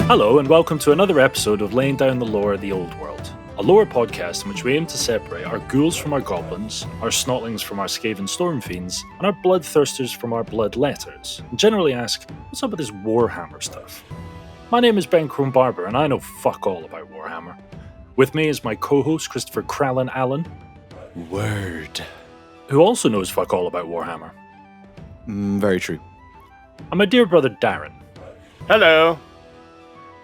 Hello, and welcome to another episode of Laying Down the Lore of the Old World, a lore podcast in which we aim to separate our ghouls from our goblins, our snotlings from our skaven storm fiends, and our bloodthirsters from our bloodletters, and generally ask, what's up with this Warhammer stuff? My name is Ben Barber, and I know fuck all about Warhammer. With me is my co-host Christopher Krell Allen. Word. Who also knows fuck all about Warhammer. Very true. And my dear brother Darren. Hello.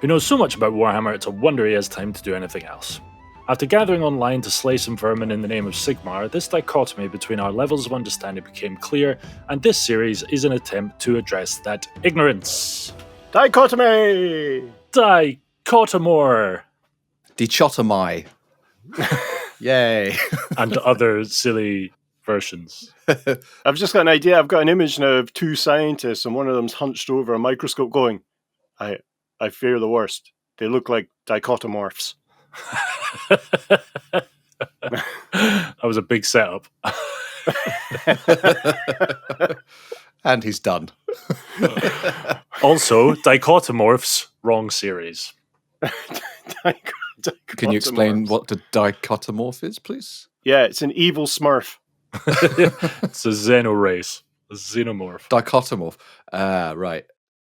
Who knows so much about Warhammer it's a wonder he has time to do anything else. After gathering online to slay some vermin in the name of Sigmar, this dichotomy between our levels of understanding became clear, and this series is an attempt to address that ignorance. Dichotomy! Dichotomor! Dichotomy. Yay. And other silly versions. I've just got an idea. I've got an image now of two scientists, and one of them's hunched over a microscope going, I fear the worst. They look like dichotomorphs. That was a big setup. And he's done. Also, dichotomorphs, wrong series. Can you explain what the dichotomorph is, please? Yeah, it's an evil smurf. It's a xenorace. A xenomorph. Dichotomorph. Right.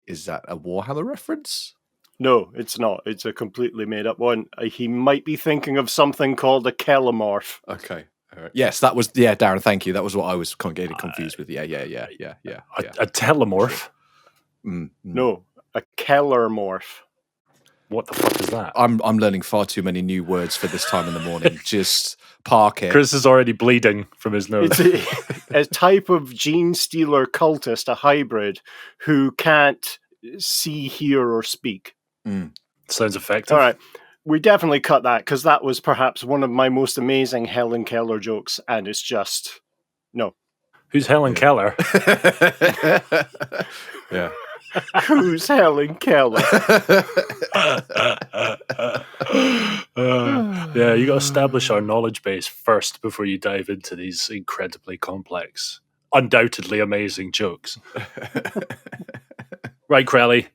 Is that a Warhammer reference? No, it's not. It's a completely made up one. He might be thinking of something called a kelomorph. Okay. Yes, that was, Darren, thank you. That was what I was getting confused with. Yeah. A telomorph? No, a kellermorph. What the fuck is that? I'm learning far too many new words for this time in the morning. Just park it. Chris is already bleeding from his nose. It's a type of gene stealer cultist, a hybrid, who can't see, hear, or speak. Sounds effective. All right. We definitely cut that because that was perhaps one of my most amazing Helen Keller jokes, and it's just no. Who's Helen Keller? Yeah. Who's Helen Keller? Yeah, you got to establish our knowledge base first before you dive into these incredibly complex, undoubtedly amazing jokes. Right, Crowley,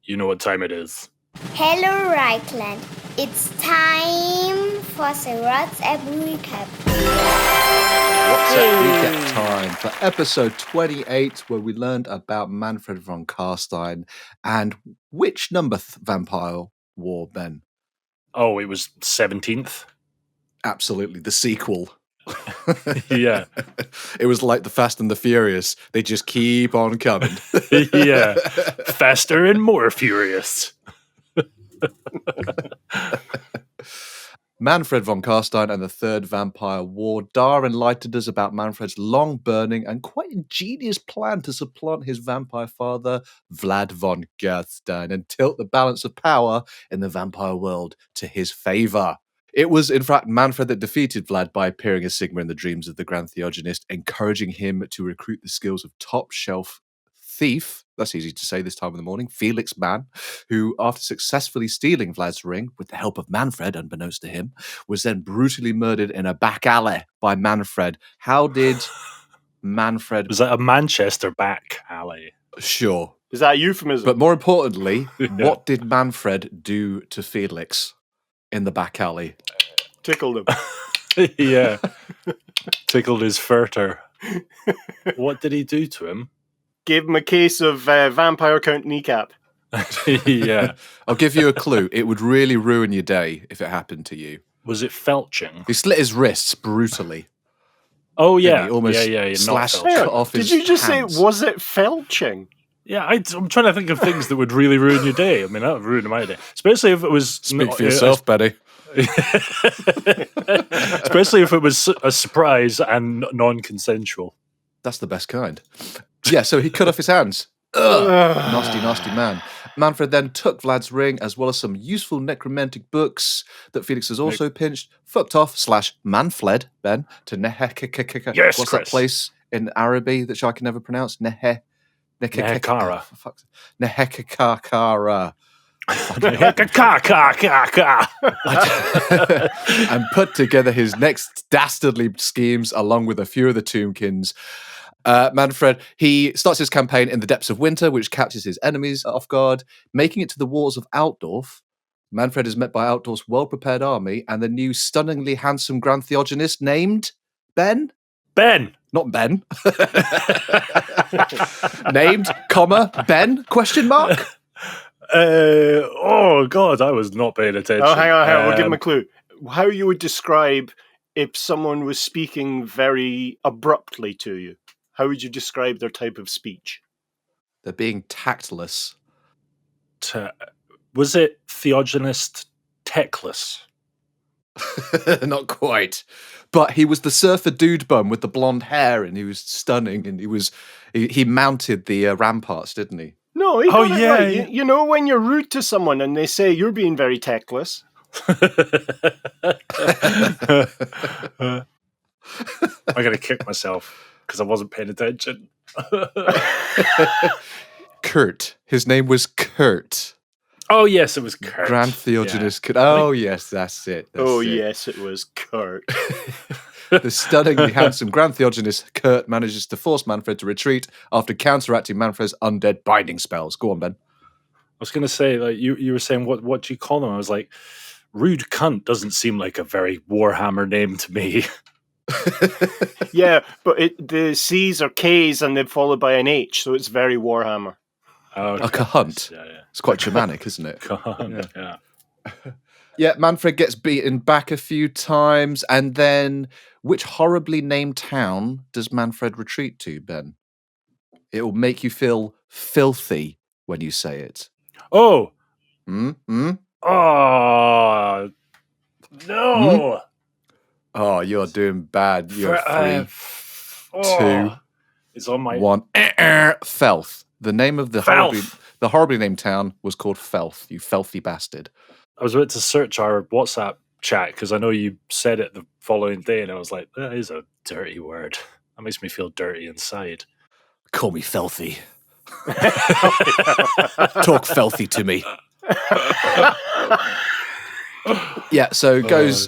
you know what time it is. Hello, Reichland. It's time for the What's Up Recap. What's Up Recap time for episode 28, where we learned about Manfred Von Carstein and which number vampire war, Ben? Oh, it was 17th? Absolutely, the sequel. Yeah. It was like the Fast and the Furious. They just keep on coming. Yeah. Faster and more furious. Manfred von Carstein and the Third Vampire War. Dhar enlightened us about Manfred's long-burning and quite ingenious plan to supplant his vampire father, Vlad von Carstein, and tilt the balance of power in the vampire world to his favour. It was, in fact, Manfred that defeated Vlad by appearing as Sigmar in the dreams of the Grand Theogenist, encouraging him to recruit the skills of top-shelf thief, that's easy to say this time of the morning, Felix Mann, who, after successfully stealing Vlad's ring, with the help of Manfred, unbeknownst to him, was then brutally murdered in a back alley by Manfred. How did Manfred... Was that a Manchester back alley? Sure. Is that a euphemism? But more importantly, what did Manfred do to Felix in the back alley? Tickled him. Yeah. Tickled his furter. What did he do to him? Gave him a case of vampire count kneecap. Yeah. I'll give you a clue. It would really ruin your day if it happened to you. Was it felching? He slit his wrists brutally. Oh, yeah. He almost yeah. slashed Not felching. off his Did you just hands. say, was it felching? Yeah, I'm trying to think of things that would really ruin your day. I mean, that would ruin my day. Especially if it was... Speak for yourself, Betty. Especially if it was a surprise and non-consensual. That's the best kind. Yeah, so he cut off his hands. Ugh. Nasty man. Manfred then took Vlad's ring, as well as some useful necromantic books that Felix has also pinched, fucked off, /Manfled, Ben, to Nehekekekeka. Yes, what's Chris. that place in Araby that I can never pronounce? Nehekara. Nehekakara. And put together his next dastardly schemes along with a few of the Tombkins. Manfred, he starts his campaign in the depths of winter, which catches his enemies off guard. Making it to the walls of Altdorf, Manfred is met by Altdorf's well-prepared army and the new stunningly handsome Grand Theogenist named Ben? Ben! Not Ben. Named, comma, Ben, question mark? Oh, God, I was not paying attention. Oh, hang on. We'll give him a clue. How you would describe if someone was speaking very abruptly to you? How would you describe their type of speech? They're being tactless. Was it Theogenist Techless? Not quite. But he was the surfer dude bum with the blonde hair, and he was stunning, and he mounted the ramparts, didn't he? No, he got it right. You know when you're rude to someone and they say you're being very techless? I'm going to kick myself because I wasn't paying attention. Kurt. His name was Kurt. Oh, yes, it was Kurt. Grand Theogenist Kurt. Oh, yes, that's it. Yes, it was Kurt. The stunningly handsome Grand Theogenist Kurt manages to force Manfred to retreat after counteracting Manfred's undead binding spells. Go on, Ben. I was going to say, like you were saying, what do you call them? I was like, rude cunt doesn't seem like a very Warhammer name to me. Yeah, but the C's are K's and they're followed by an H, so it's very Warhammer. Okay. A cahunt. Yeah. It's quite Germanic, isn't it? Cahunt, yeah. Yeah, Manfred gets beaten back a few times, and then which horribly named town does Manfred retreat to, Ben? It will make you feel filthy when you say it. Oh! Mm-hmm. Oh! No! Oh, you're doing bad. You're 3, 2, it's on my 1. Felth. The name of the horribly named town was called Felth, you filthy bastard. I was about to search our WhatsApp chat because I know you said it the following day, and I was like, that is a dirty word. That makes me feel dirty inside. Call me filthy. Talk filthy to me. Yeah, so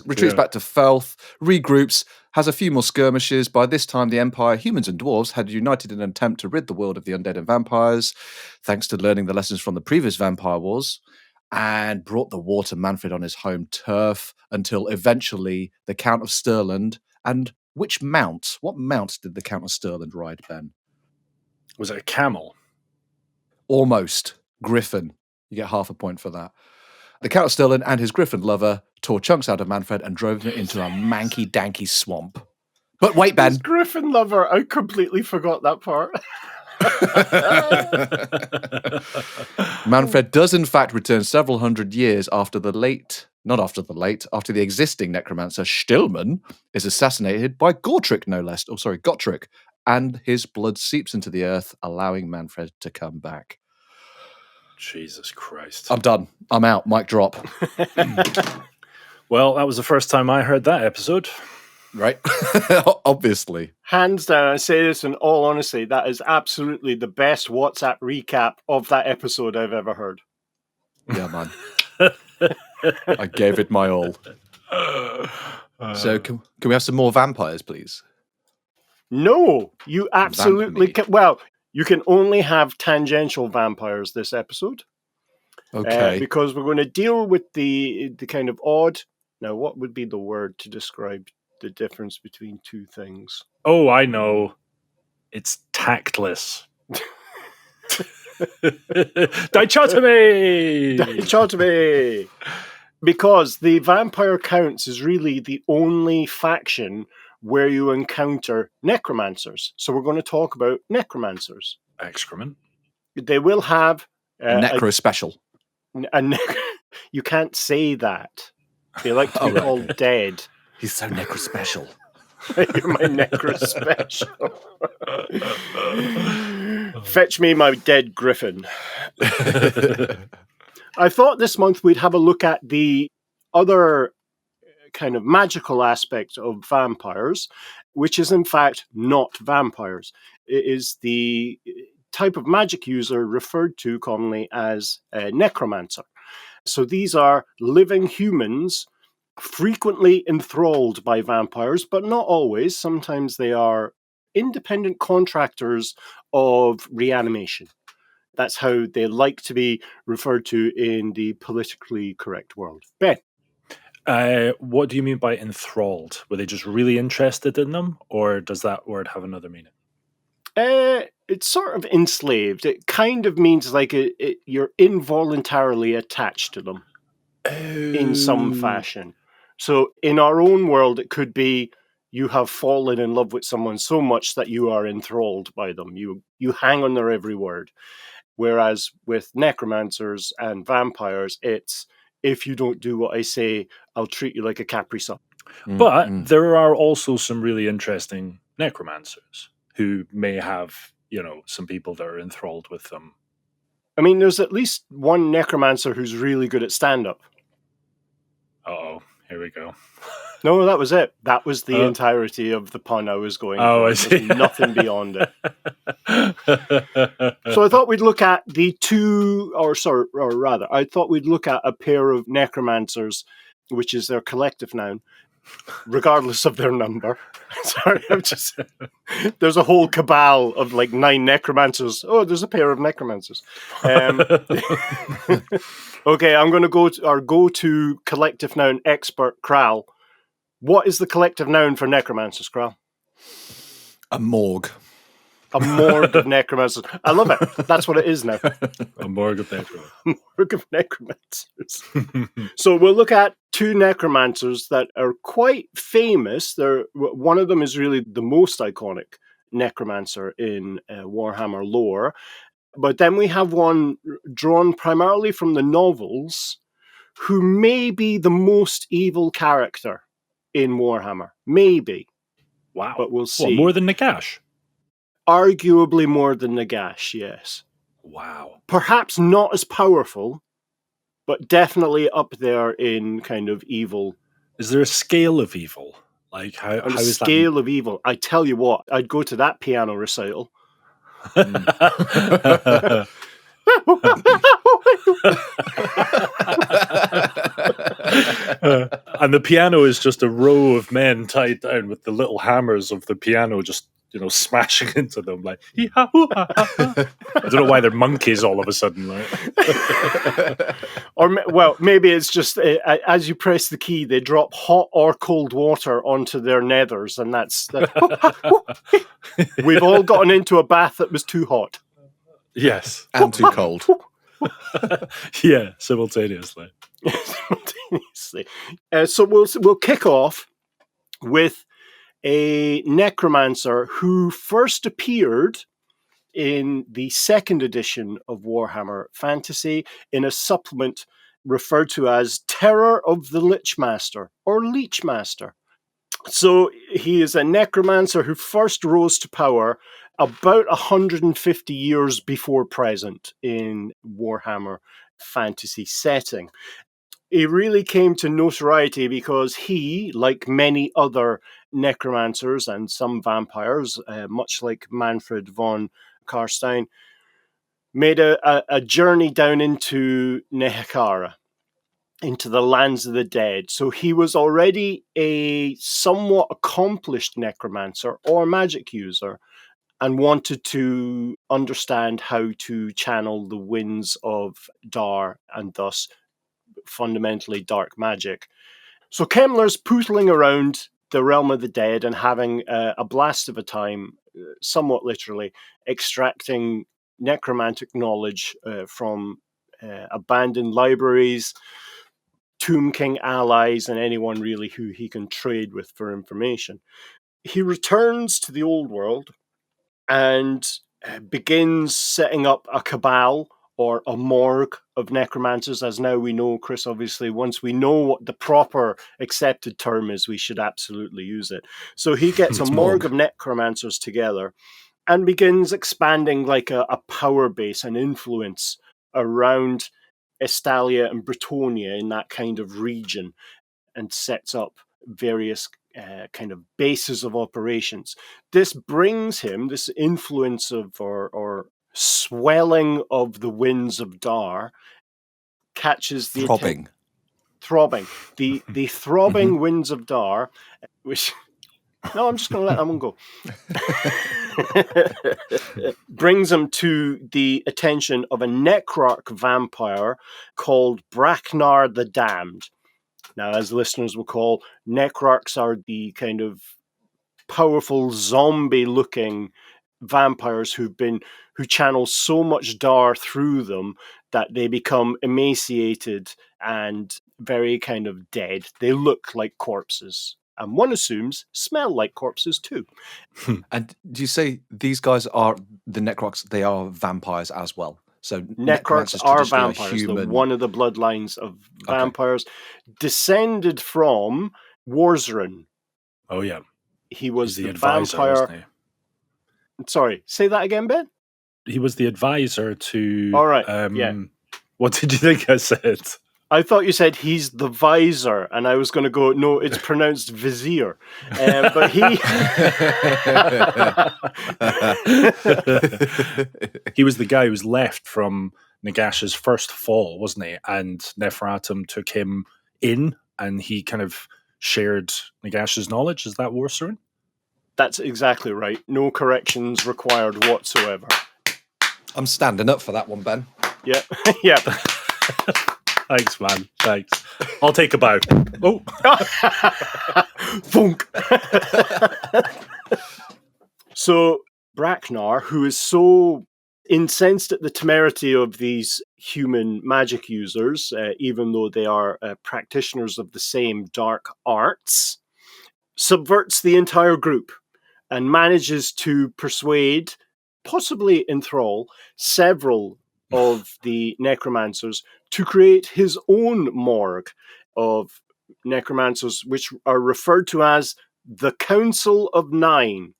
retreats back to Felth, regroups, has a few more skirmishes. By this time, the Empire, humans and dwarves, had united in an attempt to rid the world of the undead and vampires, thanks to learning the lessons from the previous vampire wars, and brought the war to Manfred on his home turf until eventually the Count of Stirland. And what mount did the Count of Stirland ride, Ben? Was it a camel? Almost. Griffin. You get half a point for that. The Count of Stirland and his Griffin lover tore chunks out of Manfred and drove him into a manky-danky swamp. But wait, Ben. His Griffin lover, I completely forgot that part. Manfred does in fact return several hundred years after the existing necromancer Stillman is assassinated by Gottrick, no less. Gottrick. And his blood seeps into the earth, allowing Manfred to come back. Jesus Christ. I'm done. I'm out. Mic drop. Well, that was the first time I heard that episode. Right? Obviously. Hands down, I say this in all honesty, that is absolutely the best WhatsApp recap of that episode I've ever heard. Yeah, man. I gave it my all. So can we have some more vampires, please? No, you absolutely can. Well, you can only have tangential vampires this episode. Okay. Because we're going to deal with the kind of odd... Now, what would be the word to describe the difference between two things? Oh, I know. It's tactless. Dichotomy! Dichotomy! Because the Vampire Counts is really the only faction where you encounter necromancers. So we're going to talk about necromancers. Excrement. They will have... necro special. You can't say that. They like to be called dead. He's so necro special. You're my necro special. Fetch me my dead griffin. I thought this month we'd have a look at the other kind of magical aspect of vampires, which is in fact not vampires. It is the type of magic user referred to commonly as a necromancer. So these are living humans frequently enthralled by vampires, but not always. Sometimes they are independent contractors of reanimation. That's how they like to be referred to in the politically correct world. Ben? What do you mean by enthralled? Were they just really interested in them, or does that word have another meaning? It's sort of enslaved. It kind of means like you're involuntarily attached to them in some fashion. So in our own world, it could be you have fallen in love with someone so much that you are enthralled by them. You hang on their every word. Whereas with necromancers and vampires, it's if you don't do what I say, I'll treat you like a Capri Sun. But there are also some really interesting necromancers who may have, some people that are enthralled with them. I mean, there's at least one necromancer who's really good at stand-up. Uh-oh, here we go. No, that was it. That was the entirety of the pun I was going for. I see. There's nothing beyond it. So I thought we'd look at I thought we'd look at a pair of necromancers, which is their collective noun, regardless of their number. Sorry, there's a whole cabal of like 9 necromancers. Oh, there's a pair of necromancers. Okay, I'm going to go to our go-to collective noun expert, Krell. What is the collective noun for necromancers, Krell? A morgue. A morgue of necromancers. I love it. That's what it is now. A morgue of necromancers. Morgue of necromancers. So we'll look at 2 necromancers that are quite famous. One of them is really the most iconic necromancer in Warhammer lore. But then we have one drawn primarily from the novels who may be the most evil character in Warhammer. Maybe. Wow. But we'll see. What, more than Nagash? Arguably more than Nagash, yes. Wow. Perhaps not as powerful, but definitely up there in kind of evil. Is there a scale of evil? Like how is that? Scale of evil. I tell you what, I'd go to that piano recital. And the piano is just a row of men tied down with the little hammers of the piano just smashing into them like I don't know why they're monkeys all of a sudden, right? Or maybe it's just as you press the key they drop hot or cold water onto their nethers, and that's we've all gotten into a bath that was too hot. Yes. And too cold. Yeah, simultaneously. So we'll kick off with a necromancer who first appeared in the 2nd edition of Warhammer Fantasy in a supplement referred to as Terror of the Lichemaster or Lichemaster. So he is a necromancer who first rose to power about 150 years before present in Warhammer Fantasy setting. He really came to notoriety because he, like many other necromancers and some vampires, much like Manfred Von Carstein, made a journey down into Necrarchs, into the lands of the dead. So he was already a somewhat accomplished necromancer or magic user and wanted to understand how to channel the winds of Dhar and thus fundamentally dark magic. So Kemmler's pootling around the realm of the dead and having a blast of a time, somewhat literally, extracting necromantic knowledge from abandoned libraries, Tomb King allies, and anyone really who he can trade with for information. He returns to the old world and begins setting up a cabal or a morgue of necromancers, as now we know, Chris, obviously, once we know what the proper accepted term is, we should absolutely use it. So he gets a morgue of necromancers together and begins expanding like a power base and influence around Estalia and Bretonia in that kind of region, and sets up various kind of bases of operations. This brings him, this influence of or swelling of the winds of Dhar, catches the throbbing. The throbbing winds of Dhar, which No, I'm just going to let that one go. Brings him to the attention of a Necrarch vampire called Braknar the Damned. Now, as listeners will call, Necrarchs are the kind of powerful zombie-looking vampires who channel so much Dhar through them that they become emaciated and very kind of dead. They look like corpses. And one assumes smell like corpses too. And do you say these guys are the Necrarchs? They are vampires as well. So Necrarchs are vampires. They're one of the bloodlines of vampires, descended from Warzrin. Oh yeah, he was the advisor, vampire. Wasn't he? Sorry, say that again, Ben. He was the advisor to. All right. Yeah. What did you think I said? I thought you said he's the visor, and I was going to go, no, it's pronounced vizier. But he... He was the guy who was left from Nagash's first fall, wasn't he? And Neferatum took him in, and he kind of shared Nagash's knowledge. Is that Warzrin? That's exactly right. No corrections required whatsoever. I'm standing up for that one, Ben. Yeah. Yeah. Thanks, man. Thanks. I'll take a bow. Oh. Funk. So Braknar, who is so incensed at the temerity of these human magic users, even though they are practitioners of the same dark arts, subverts the entire group and manages to persuade, possibly enthrall, several of the necromancers to create his own morgue of necromancers, which are referred to as the Council of Nine.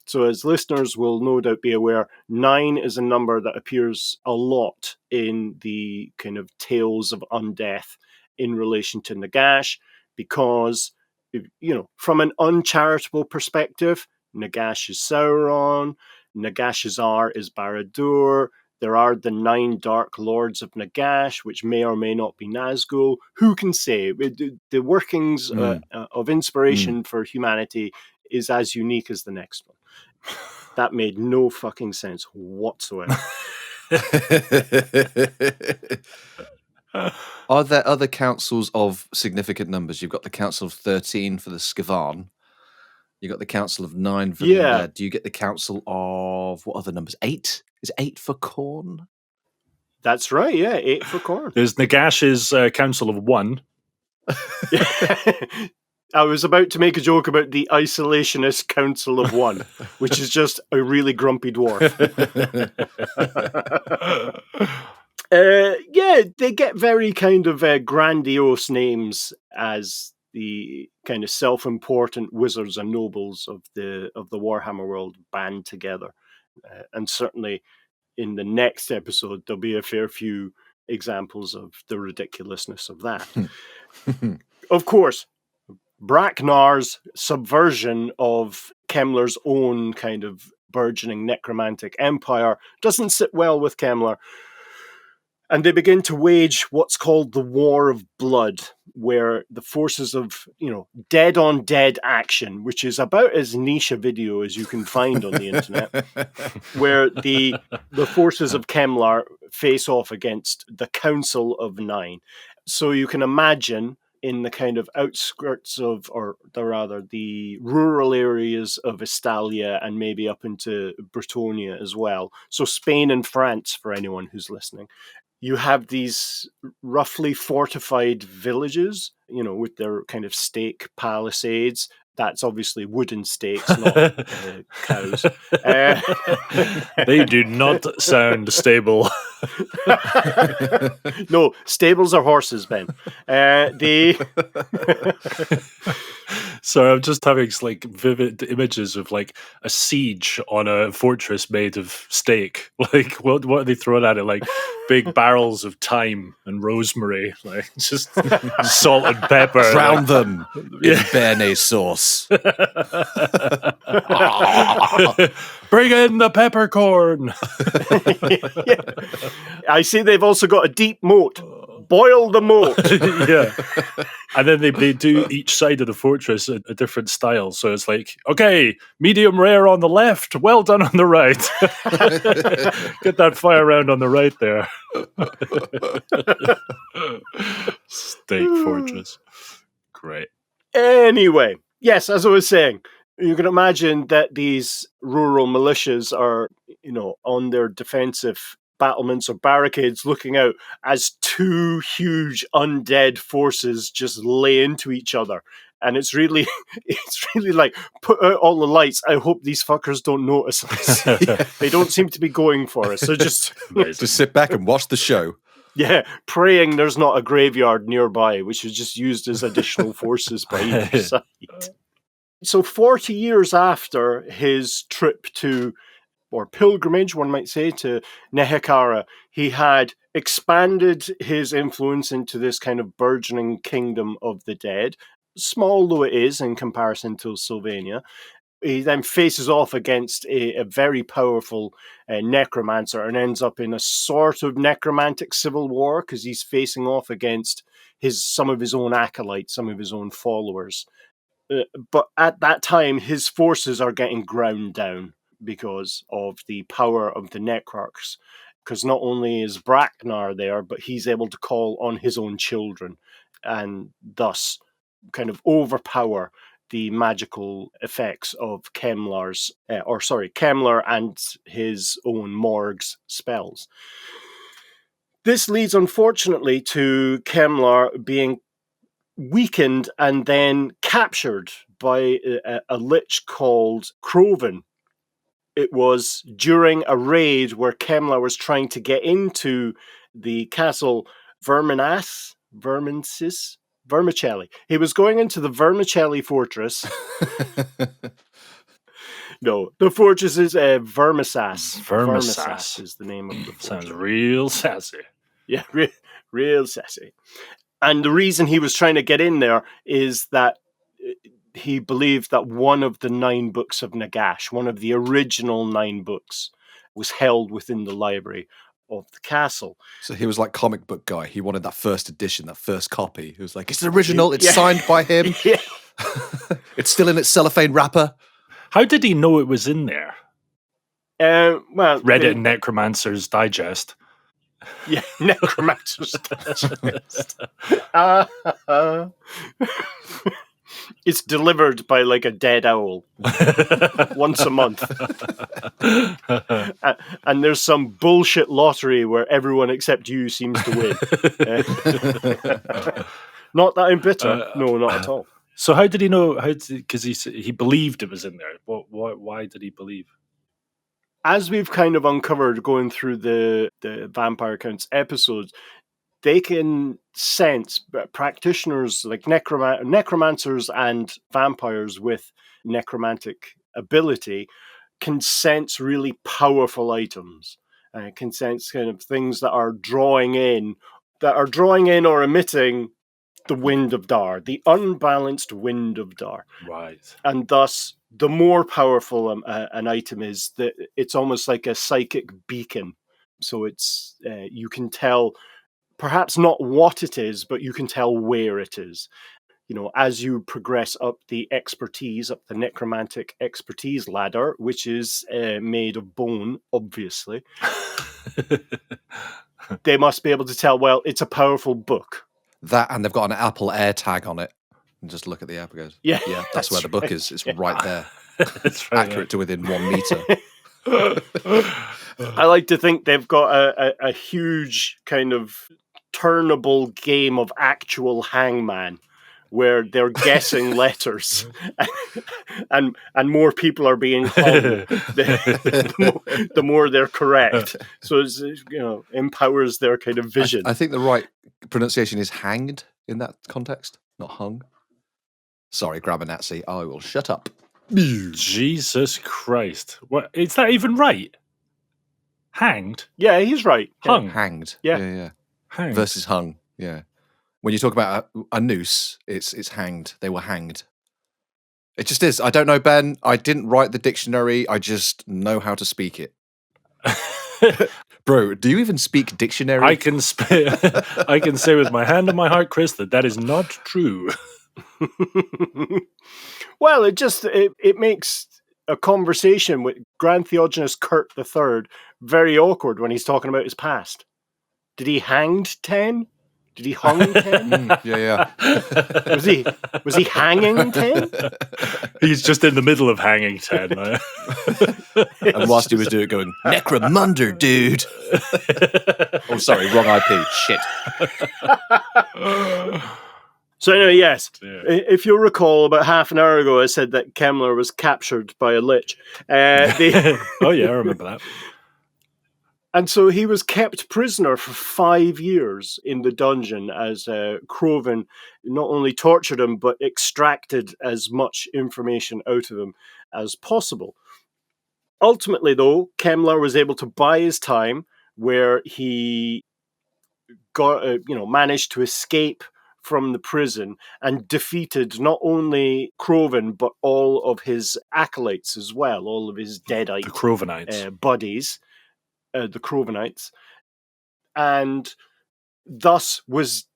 So as listeners will no doubt be aware, 9 is a number that appears a lot in the kind of tales of undeath in relation to Nagash, because, you know, from an uncharitable perspective, Nagash is Sauron, Nagashazar is Barad-dûr. There are the 9 Dark Lords of Nagash, which may or may not be Nazgul. Who can say? The workings of inspiration for humanity is as unique as the next one. That made no fucking sense whatsoever. Are there other councils of significant numbers? You've got the Council of 13 for the Skavan. You got the Council of 9 for the... do you get the Council of... What other numbers? 8? Is 8 for Khorne? That's right, yeah. 8 for Khorne. There's Nagash's Council of 1. I was about to make a joke about the isolationist Council of 1, which is just a really grumpy dwarf. Yeah, they get very kind of grandiose names as the kind of self-important wizards and nobles of the Warhammer world band together. And certainly in the next episode, there'll be a fair few examples of the ridiculousness of that. Of course, Braknar's subversion of Kemmler's own kind of burgeoning necromantic empire doesn't sit well with Kemmler. And they begin to wage what's called the War of Blood, where the forces of, you know, dead-on-dead action, which is about as niche a video as you can find on the internet, where the forces of Kemmler face off against the Council of Nine. So you can imagine in the kind of outskirts of, or rather the rural areas of Estalia and maybe up into Bretonia as well. So Spain and France, for anyone who's listening. You have these roughly fortified villages, you know, with their kind of stake palisades. That's obviously wooden stakes, not cows. They do not sound stable. No, stables are horses, Ben. So I'm just having like vivid images of like a siege on a fortress made of steak. Like what are they throwing at it? Like big barrels of thyme and rosemary, like just salt and pepper. Drown them in béarnaise sauce. Bring in the peppercorn. Yeah. I see they've also got a deep moat boil the moat. Yeah. And then they do each side of the fortress a different style. So it's like, okay, medium rare on the left, well done on the right. Get that fire round on the right there. Steak fortress. Great. Anyway, yes, as I was saying, you can imagine that these rural militias are, on their defensive battlements or barricades looking out as two huge undead forces just lay into each other. And it's really like, put out all the lights. I hope these fuckers don't notice us. They don't seem to be going for us. So just sit back and watch the show. Yeah, praying there's not a graveyard nearby, which is just used as additional forces by either side. So 40 years after his trip to, or pilgrimage, one might say, to Nehekhara, he had expanded his influence into this kind of burgeoning kingdom of the dead, small though it is in comparison to Sylvania. He then faces off against a very powerful necromancer and ends up in a sort of necromantic civil war because he's facing off against some of his own acolytes, some of his own followers. But at that time, his forces are getting ground down because of the power of the Necrarchs. Because not only is Braknar there, but he's able to call on his own children and thus kind of overpower the magical effects of Kemmler and his own Morg's spells. This leads, unfortunately, to Kemmler being weakened and then captured by a lich called Kroven. It was during a raid where Kemmler was trying to get into the castle Vermicelli. He was going into the Vermicelli fortress. No, the fortress is Vermisas. Vermisas is the name of the fortress. Sounds real sassy. Yeah, real sassy. And the reason he was trying to get in there is that he believed that one of the 9 books of Nagash, one of the original 9 books, was held within the library of the castle. So he was like comic book guy. He wanted that first edition, that first copy. He was like, it's the original. It's signed by him. Yeah. It's still in its cellophane wrapper. How did he know it was in there? Well, read it in Necromancer's Digest. Yeah, Necromancer's Digest. It's delivered by like a dead owl once a month. And there's some bullshit lottery where everyone except you seems to win. Not that I'm bitter. No, not at all. So how did he know? Because he believed it was in there. Why did he believe? As we've kind of uncovered going through the Vampire Counts episodes, they can sense, practitioners like necromancers and vampires with necromantic ability can sense really powerful items, can sense kind of things that are drawing in or emitting the wind of Dhar, the unbalanced wind of Dhar. Right. And thus, the more powerful an item is, that it's almost like a psychic beacon. So it's you can tell, perhaps not what it is, but you can tell where it is. You know, as you progress up the necromantic expertise ladder, which is made of bone, obviously, they must be able to tell, well, it's a powerful book. That, and they've got an Apple Air tag on it. And just look at the app and goes, yeah, that's where the book is. It's right there. That's right, accurate to within 1 meter. I like to think they've got a huge kind of turnable game of actual hangman where they're guessing letters and more people are being hung the more they're correct. So it's, empowers their kind of vision. I think the right pronunciation is hanged in that context, not hung. Sorry, grab a Nazi. I will shut up. Jesus Christ. What, is that even right? Hanged? Yeah, he's right. Hung? Yeah. Hanged. Yeah. Yeah. Hanged. Versus hung. Yeah. When you talk about a noose, it's hanged. They were hanged. It just is. I don't know, Ben. I didn't write the dictionary. I just know how to speak it. Bro, do you even speak dictionary? I can I can say with my hand on my heart, Chris, that is not true. Well, it makes a conversation with Grand Theogenes Kurt III very awkward when he's talking about his past. Did he hanged 10? Did he hung 10? Yeah. Was he hanging 10? He's just in the middle of hanging 10 now. And whilst he was doing it, going, Necromunder, dude. Oh, sorry, wrong IP. Shit. So anyway, yes. Yeah. If you'll recall, about half an hour ago, I said that Kemmler was captured by a Lich. Oh yeah, I remember that. And so he was kept prisoner for 5 years in the dungeon as Kroven not only tortured him, but extracted as much information out of him as possible. Ultimately, though, Kemmler was able to buy his time, where he got, managed to escape from the prison and defeated not only Kroven, but all of his acolytes as well, all of his deadite The Krovenites. buddies, the Krovenites, and thus was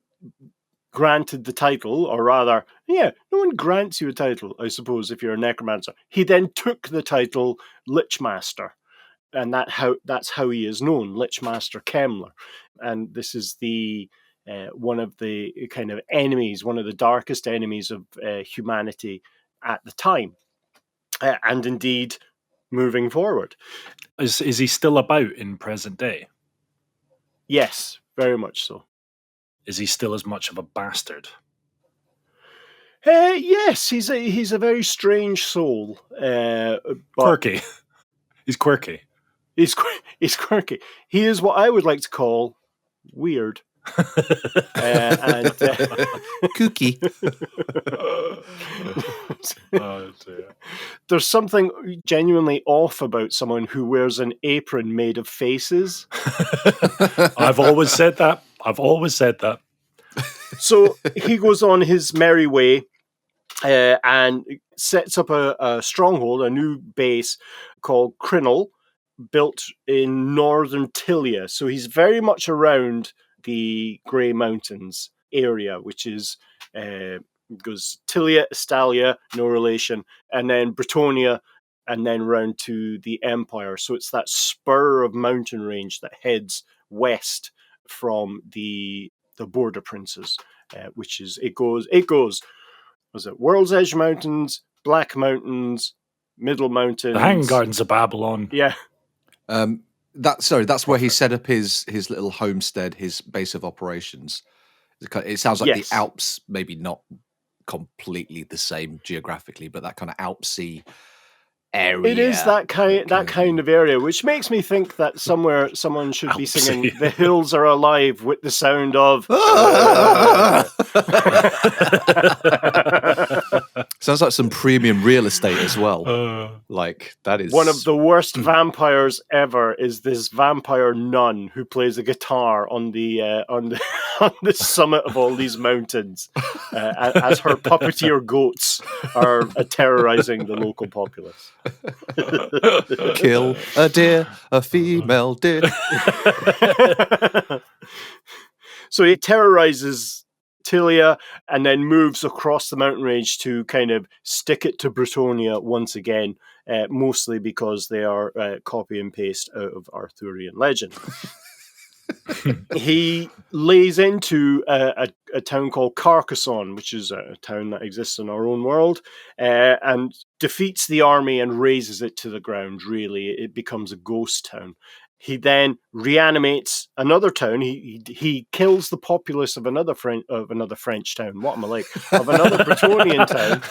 granted the title, or rather, no one grants you a title, I suppose, if you're a necromancer. He then took the title Lichemaster, and that's how he is known, Lichemaster Kemmler. And this is the one of the kind of enemies, one of the darkest enemies of humanity at the time, and indeed moving forward. Is he still about in present day? Yes, very much so. Is he still as much of a bastard? Yes, he's a very strange soul. Quirky. He's quirky. He's quirky. He is what I would like to call weird. And Kooky. Oh, dear. There's something genuinely off about someone who wears an apron made of faces. I've always said that. So he goes on his merry way and sets up a stronghold, a new base called Krell, built in northern Tilia. So he's very much around the Grey Mountains area, which is goes Tilia, Estalia, no relation, and then Bretonia, and then round to the Empire. So it's that spur of mountain range that heads west from the Border Princes, which is it goes. Was it World's Edge Mountains, Black Mountains, Middle Mountains, The Hanging Gardens of Babylon. Yeah. That's where he set up his little homestead, his base of operations. It sounds like Yes. the Alps, maybe not completely the same geographically, but that kind of Alpsy area. It is that kind of area, which makes me think that somewhere someone should be singing Alpsy. "The Hills Are Alive" with the sound of. Sounds like some premium real estate as well. Like that is One of the worst vampires ever is this vampire nun who plays a guitar on the on the summit of all these mountains, as her puppeteer goats are terrorizing the local populace. kill a deer, a female deer. So he terrorizes Tilia and then moves across the mountain range to kind of stick it to Bretonia once again, mostly because they are copy and paste out of Arthurian legend. He lays into a town called Carcassonne, which is a town that exists in our own world, and defeats the army and razes it to the ground. Really, it becomes a ghost town. He then reanimates another town. He kills the populace of another French town. What am I like? Of another Bretonian town.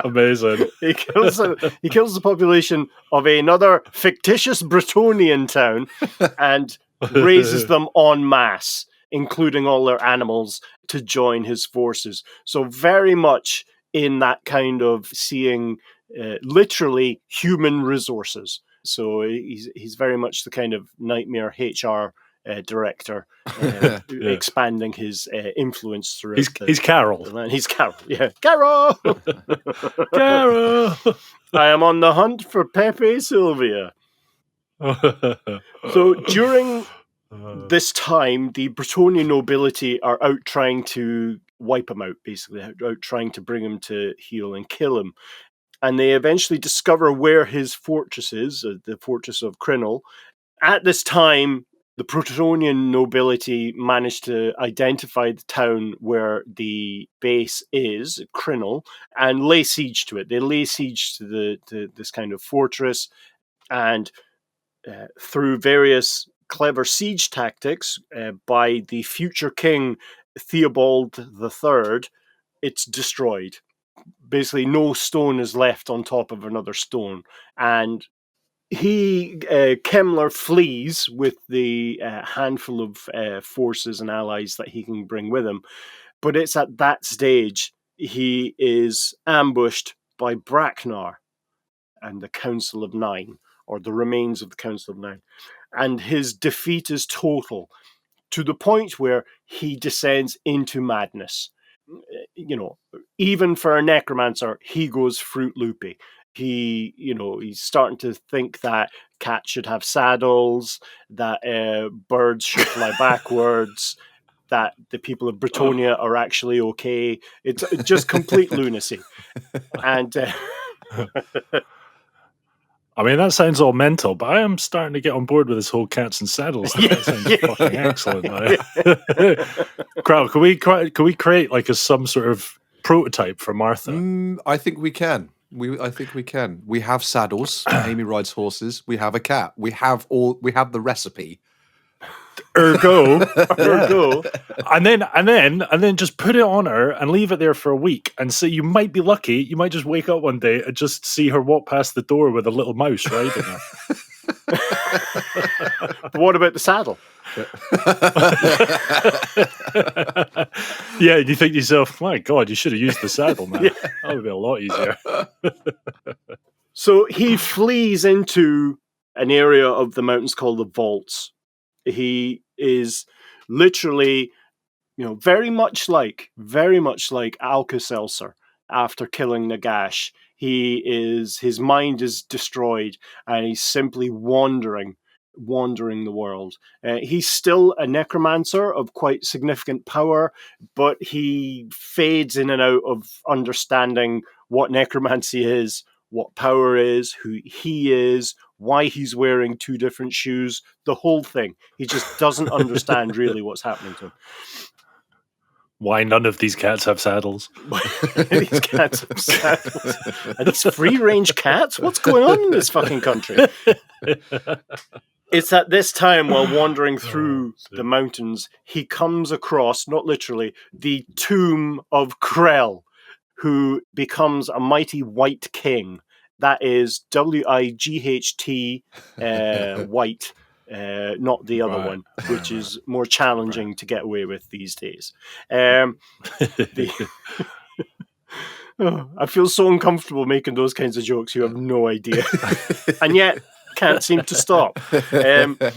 Amazing. He kills the population of another fictitious Bretonian town and raises them en masse, including all their animals, to join his forces. So very much in that kind of seeing literally human resources. So he's very much the kind of nightmare HR director, expanding his influence through. He's Carol. He's Carol. Yeah, Carol. Carol. I am on the hunt for Pepe Sylvia. So during this time, the Bretonnian nobility are out trying to wipe him out, basically, out trying to bring him to heel and kill him. And they eventually discover where his fortress is, the fortress of Krell. At this time, the Bretonnian nobility managed to identify the town where the base is, Krell, and lay siege to it. They lay siege to this kind of fortress, and through various clever siege tactics by the future king Theobald III, it's destroyed. Basically, no stone is left on top of another stone, and Kemmler flees with the handful of forces and allies that he can bring with him. But it's at that stage he is ambushed by Braknar and the Council of Nine, or the remains of the Council of Nine. And his defeat is total, to the point where he descends into madness. You know, even for a necromancer, he goes Fruit Loopy. He's starting to think that cats should have saddles, that birds should fly backwards, that the people of Bretonia are actually okay. It's just complete lunacy. And I mean, that sounds all mental, but I am starting to get on board with this whole cats and saddles thing. That sounds fucking excellent. Krell, can we create like some sort of prototype for Martha? I think we can. I think we can. We have saddles. Amy rides horses. We have a cat. We have the recipe. Ergo, and then just put it on her and leave it there for a week, and so you might be lucky. You might just wake up one day and just see her walk past the door with a little mouse riding her. What about the saddle? Yeah, you think to yourself, my God, you should have used the saddle, man. That would be a lot easier. So he flees into an area of the mountains called the Vaults. He is literally, very much like Alka-Seltzer after killing Nagash. His mind is destroyed, and he's simply wandering the world. He's still a necromancer of quite significant power, but he fades in and out of understanding what necromancy is, what power is, who he is, why he's wearing two different shoes, the whole thing. He just doesn't understand really what's happening to him. Why none of these cats have saddles? These cats have saddles. Are these free-range cats? What's going on in this fucking country? It's at this time, while wandering through the mountains, he comes across, not literally, the tomb of Krell, who becomes a mighty wight king. That is Wight, wight, not the other one, which is more challenging to get away with these days. I feel so uncomfortable making those kinds of jokes. You have no idea. And yet, can't seem to stop. The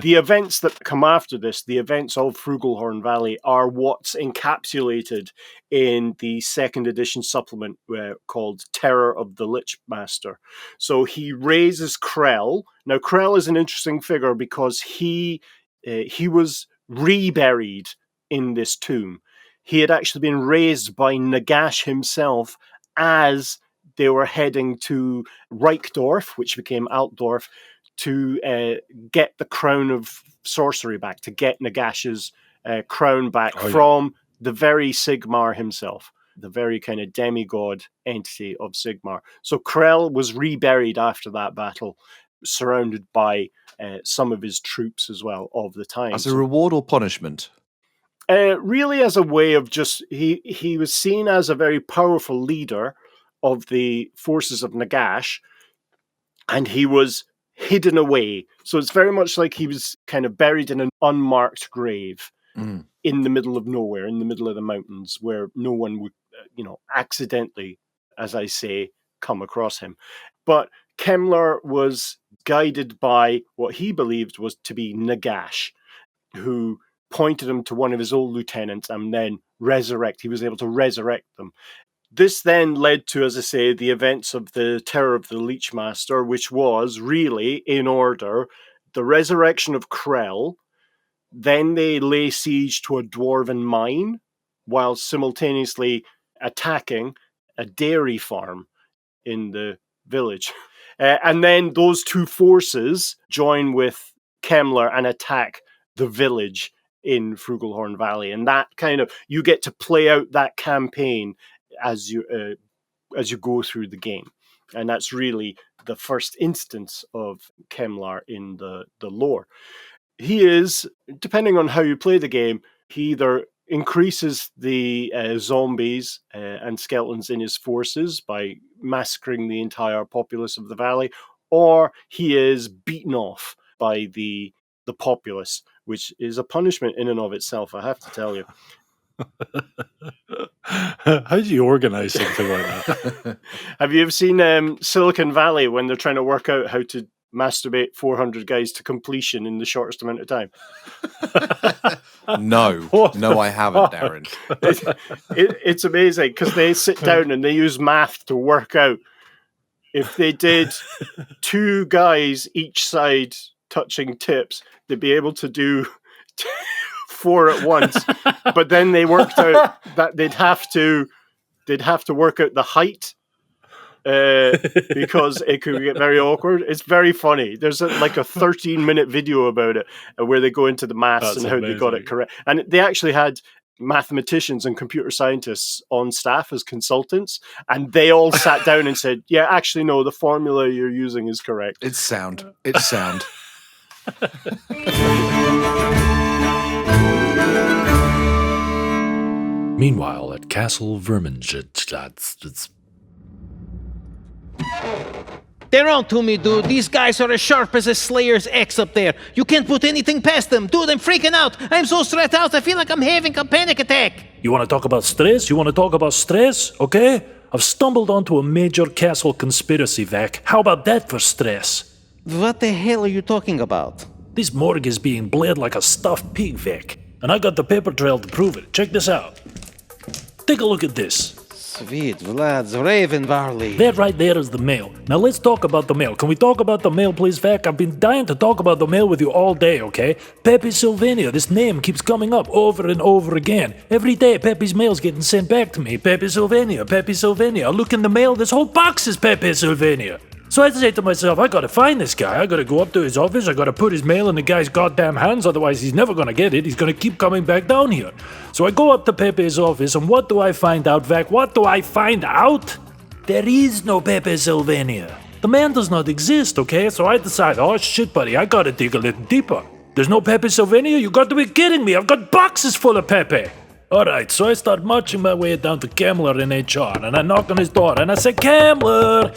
events that come after this, the events of Frugalhorn Valley, are what's encapsulated in the second edition supplement called Terror of the Lichemaster. So he raises Krell. Now, Krell is an interesting figure because he was reburied in this tomb. He had actually been raised by Nagash himself as they were heading to Reichdorf, which became Altdorf, to get the crown of sorcery back, to get Nagash's crown back from the very Sigmar himself, the very kind of demigod entity of Sigmar. So Krell was reburied after that battle, surrounded by some of his troops as well of the time. As a reward or punishment? Really as a way of just, he was seen as a very powerful leader of the forces of Nagash, and he was hidden away. So it's very much like he was kind of buried in an unmarked grave in the middle of nowhere, in the middle of the mountains, where no one would, accidentally, as I say, come across him. But Kemmler was guided by what he believed was to be Nagash, who pointed him to one of his old lieutenants and then he was able to resurrect them. This then led to, as I say, the events of the Terror of the Lichemaster, which was really, in order, the resurrection of Krell. Then they lay siege to a dwarven mine while simultaneously attacking a dairy farm in the village. And then those two forces join with Kemmler and attack the village in Frugalhorn Valley. And that kind of, you get to play out that campaign as you go through the game. And that's really the first instance of Kemmler in the lore. He is, depending on how you play the game, he either increases the zombies and skeletons in his forces by massacring the entire populace of the valley, or he is beaten off by the populace, which is a punishment in and of itself, I have to tell you. How do you organize something like that? Have you ever seen Silicon Valley when they're trying to work out how to masturbate 400 guys to completion in the shortest amount of time? No, I haven't, Darren. It's amazing because they sit down and they use math to work out if they did 2 guys each side touching tips, they'd be able to do 4 at once. But then they worked out that they'd have to work out the height. Because it could get very awkward. It's very funny. There's like a 13-minute video about it where they go into the maths and how they got it correct. And they actually had mathematicians and computer scientists on staff as consultants, and they all sat down and said, yeah, actually, no, the formula you're using is correct. It's sound. Meanwhile, at Castle Verminged, They're on to me, dude. These guys are as sharp as a Slayer's X up there. You can't put anything past them. Dude, I'm freaking out. I'm so stressed out. I feel like I'm having a panic attack. You want to talk about stress? Okay? I've stumbled onto a major castle conspiracy, Vec. How about that for stress? What the hell are you talking about? This morgue is being bled like a stuffed pig, Vec. And I got the paper trail to prove it. Check this out. Take a look at this. Sweet Vlad's Raven Barley. That right there is the mail. Now let's talk about the mail. Can we talk about the mail, please, Vac? I've been dying to talk about the mail with you all day, okay? Pepe Sylvania, this name keeps coming up over and over again. Every day, Pepe's mail's getting sent back to me. Pepe Sylvania. I look in the mail, this whole box is Pepe Sylvania. So I say to myself, I gotta find this guy. I gotta go up to his office. I gotta put his mail in the guy's goddamn hands. Otherwise, he's never gonna get it. He's gonna keep coming back down here. So I go up to Pepe's office, and what do I find out, Vac? What do I find out? There is no Pepe Sylvania. The man does not exist, okay? So I decide, oh shit, buddy, I gotta dig a little deeper. There's no Pepe Sylvania? You got to be kidding me. I've got boxes full of Pepe. Alright, so I start marching my way down to Kemmler in HR, and I knock on his door, and I say, Kemmler,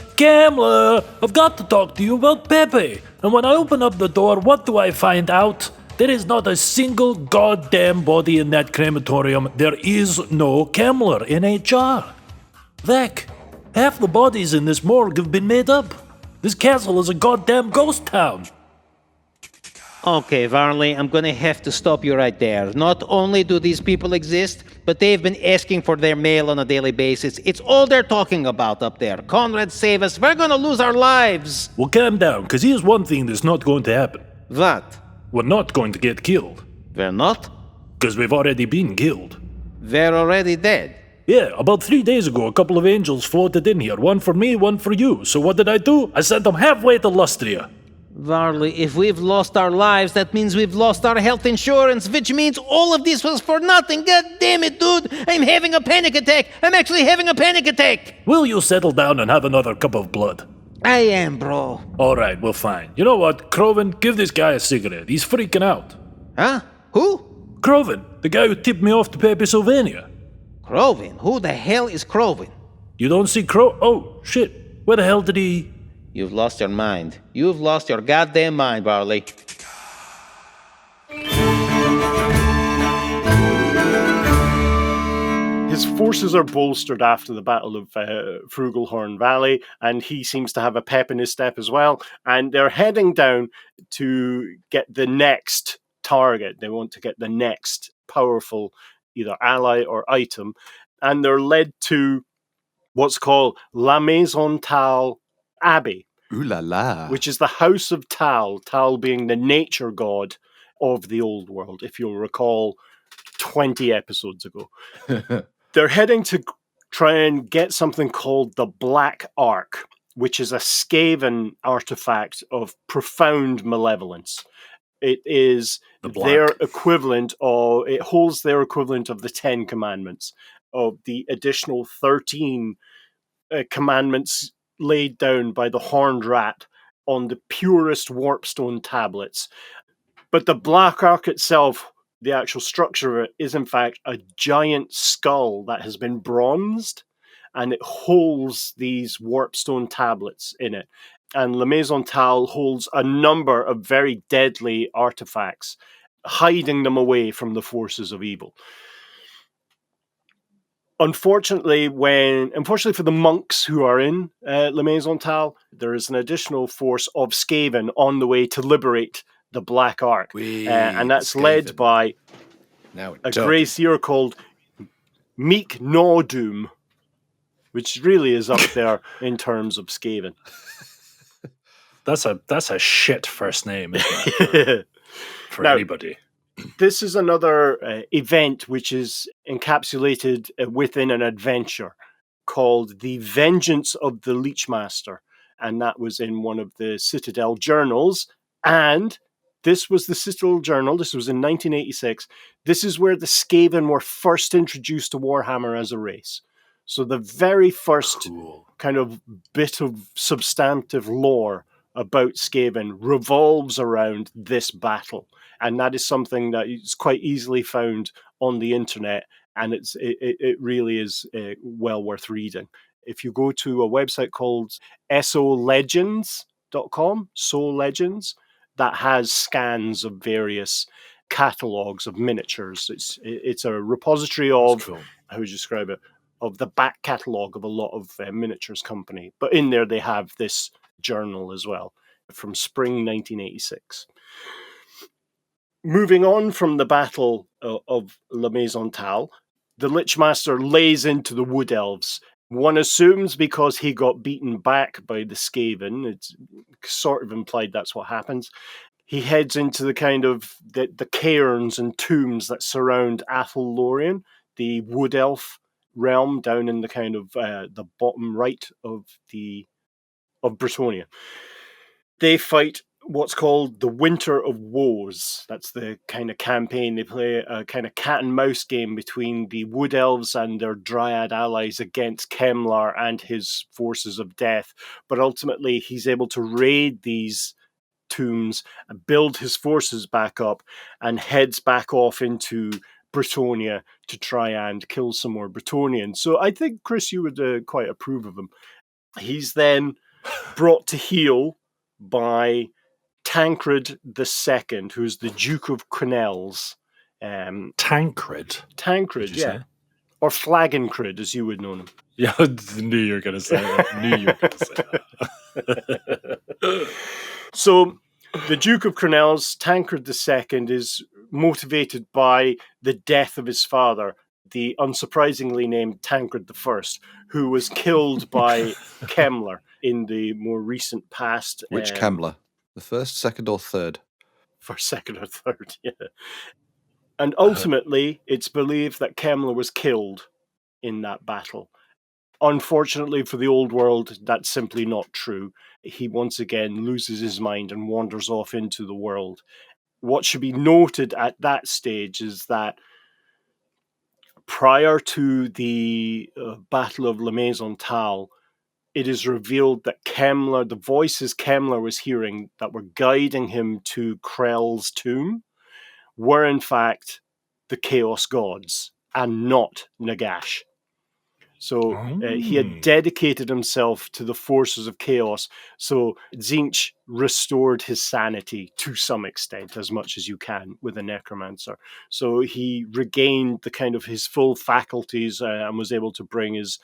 I've got to talk to you about Pepe. And when I open up the door, what do I find out? There is not a single goddamn body in that crematorium. There is no Kemmler in HR. Vec, half the bodies in this morgue have been made up. This castle is a goddamn ghost town. Okay, Varley, I'm gonna have to stop you right there. Not only do these people exist, but they've been asking for their mail on a daily basis. It's all they're talking about up there. Conrad, save us. We're gonna lose our lives. Well, calm down, because here's one thing that's not going to happen. What? We're not going to get killed. We're not? Because we've already been killed. We're already dead. Yeah, about 3 days ago, a couple of angels floated in here. One for me, one for you. So what did I do? I sent them halfway to Lustria. Varley, if we've lost our lives, that means we've lost our health insurance, which means all of this was for nothing. God damn it, dude! I'm having a panic attack! I'm actually having a panic attack! Will you settle down and have another cup of blood? I am, bro. Alright, well fine. You know what, Croven, give this guy a cigarette. He's freaking out. Huh? Who? Croven, the guy who tipped me off to Pepe Sylvania. Croven? Who the hell is Croven? You don't see Oh, shit. Where the hell did he... You've lost your mind. You've lost your goddamn mind, Barley. His forces are bolstered after the Battle of Frugalhorn Valley, and he seems to have a pep in his step as well. And they're heading down to get the next target. They want to get the next powerful either ally or item. And they're led to what's called La Maison Tal Abbey, Ooh la la. which is the House of Tal, Tal being the nature god of the Old World, if you'll recall 20 episodes ago. They're heading to try and get something called the Black Ark, which is a Skaven artifact of profound malevolence. It is their equivalent of, it holds their equivalent of the 10 commandments, of the additional 13 commandments laid down by the Horned Rat on the purest warpstone tablets. But the Black Ark itself, the actual structure of it, is in fact a giant skull that has been bronzed, and it holds these warpstone tablets in it. And La Maison Tal holds a number of very deadly artifacts, hiding them away from the forces of evil. Unfortunately for the monks who are in La Maison Tal, there is an additional force of Skaven on the way to liberate the Black Ark. And that's led by a grey seer called Meek Nordum, which really is up there in terms of Skaven. That's a shit first name, isn't it? For Now, anybody. This is another event which is encapsulated within an adventure called The Vengeance of the Lichemaster. And that was in one of the Citadel journals. And this was the Citadel journal. This was in 1986. This is where the Skaven were first introduced to Warhammer as a race. So the very first kind of bit of substantive lore about Skaven revolves around this battle. And that is something that is quite easily found on the internet, and it really is well worth reading. If you go to a website called solegends.com, Soul Legends, that has scans of various catalogues of miniatures. It's a repository of, how would you describe it, of the back catalogue of a lot of miniatures company. But in there they have this journal as well from spring 1986. Moving on from the Battle of La Maison Tal, the Lichemaster lays into the Wood Elves. One assumes because he got beaten back by the Skaven, it's sort of implied that's what happens. He heads into the kind of the cairns and tombs that surround Athel Lorien, the Wood Elf realm down in the kind of the bottom right of Bretonnia. They fight what's called the Winter of Woes. That's the kind of campaign. They play a kind of cat and mouse game between the Wood Elves and their Dryad allies against Kemmler and his forces of death. But ultimately, he's able to raid these tombs and build his forces back up and heads back off into Bretonnia to try and kill some more Bretonians. So I think, Chris, you would quite approve of him. He's then brought to heel by Tancred II, who's the Duke of Crenels. Tancred? Tancred, yeah. Say? Or Flagencred, as you would know him. Yeah, I knew you were going to say that. So, the Duke of Crenels, Tancred II, is motivated by the death of his father, the unsurprisingly named Tancred I, who was killed by Kemmler in the more recent past. Which Kemmler? The first, second, or third? First, second, or third, yeah. And ultimately, it's believed that Kemmler was killed in that battle. Unfortunately for the Old World, that's simply not true. He once again loses his mind and wanders off into the world. What should be noted at that stage is that prior to the Battle of La Maison Tal, it is revealed that Kemmler, the voices Kemmler was hearing that were guiding him to Krell's tomb, were in fact the Chaos Gods and not Nagash. So he had dedicated himself to the forces of chaos. So Tzeentch restored his sanity to some extent, as much as you can with a necromancer. So he regained the kind of his full faculties and was able to bring his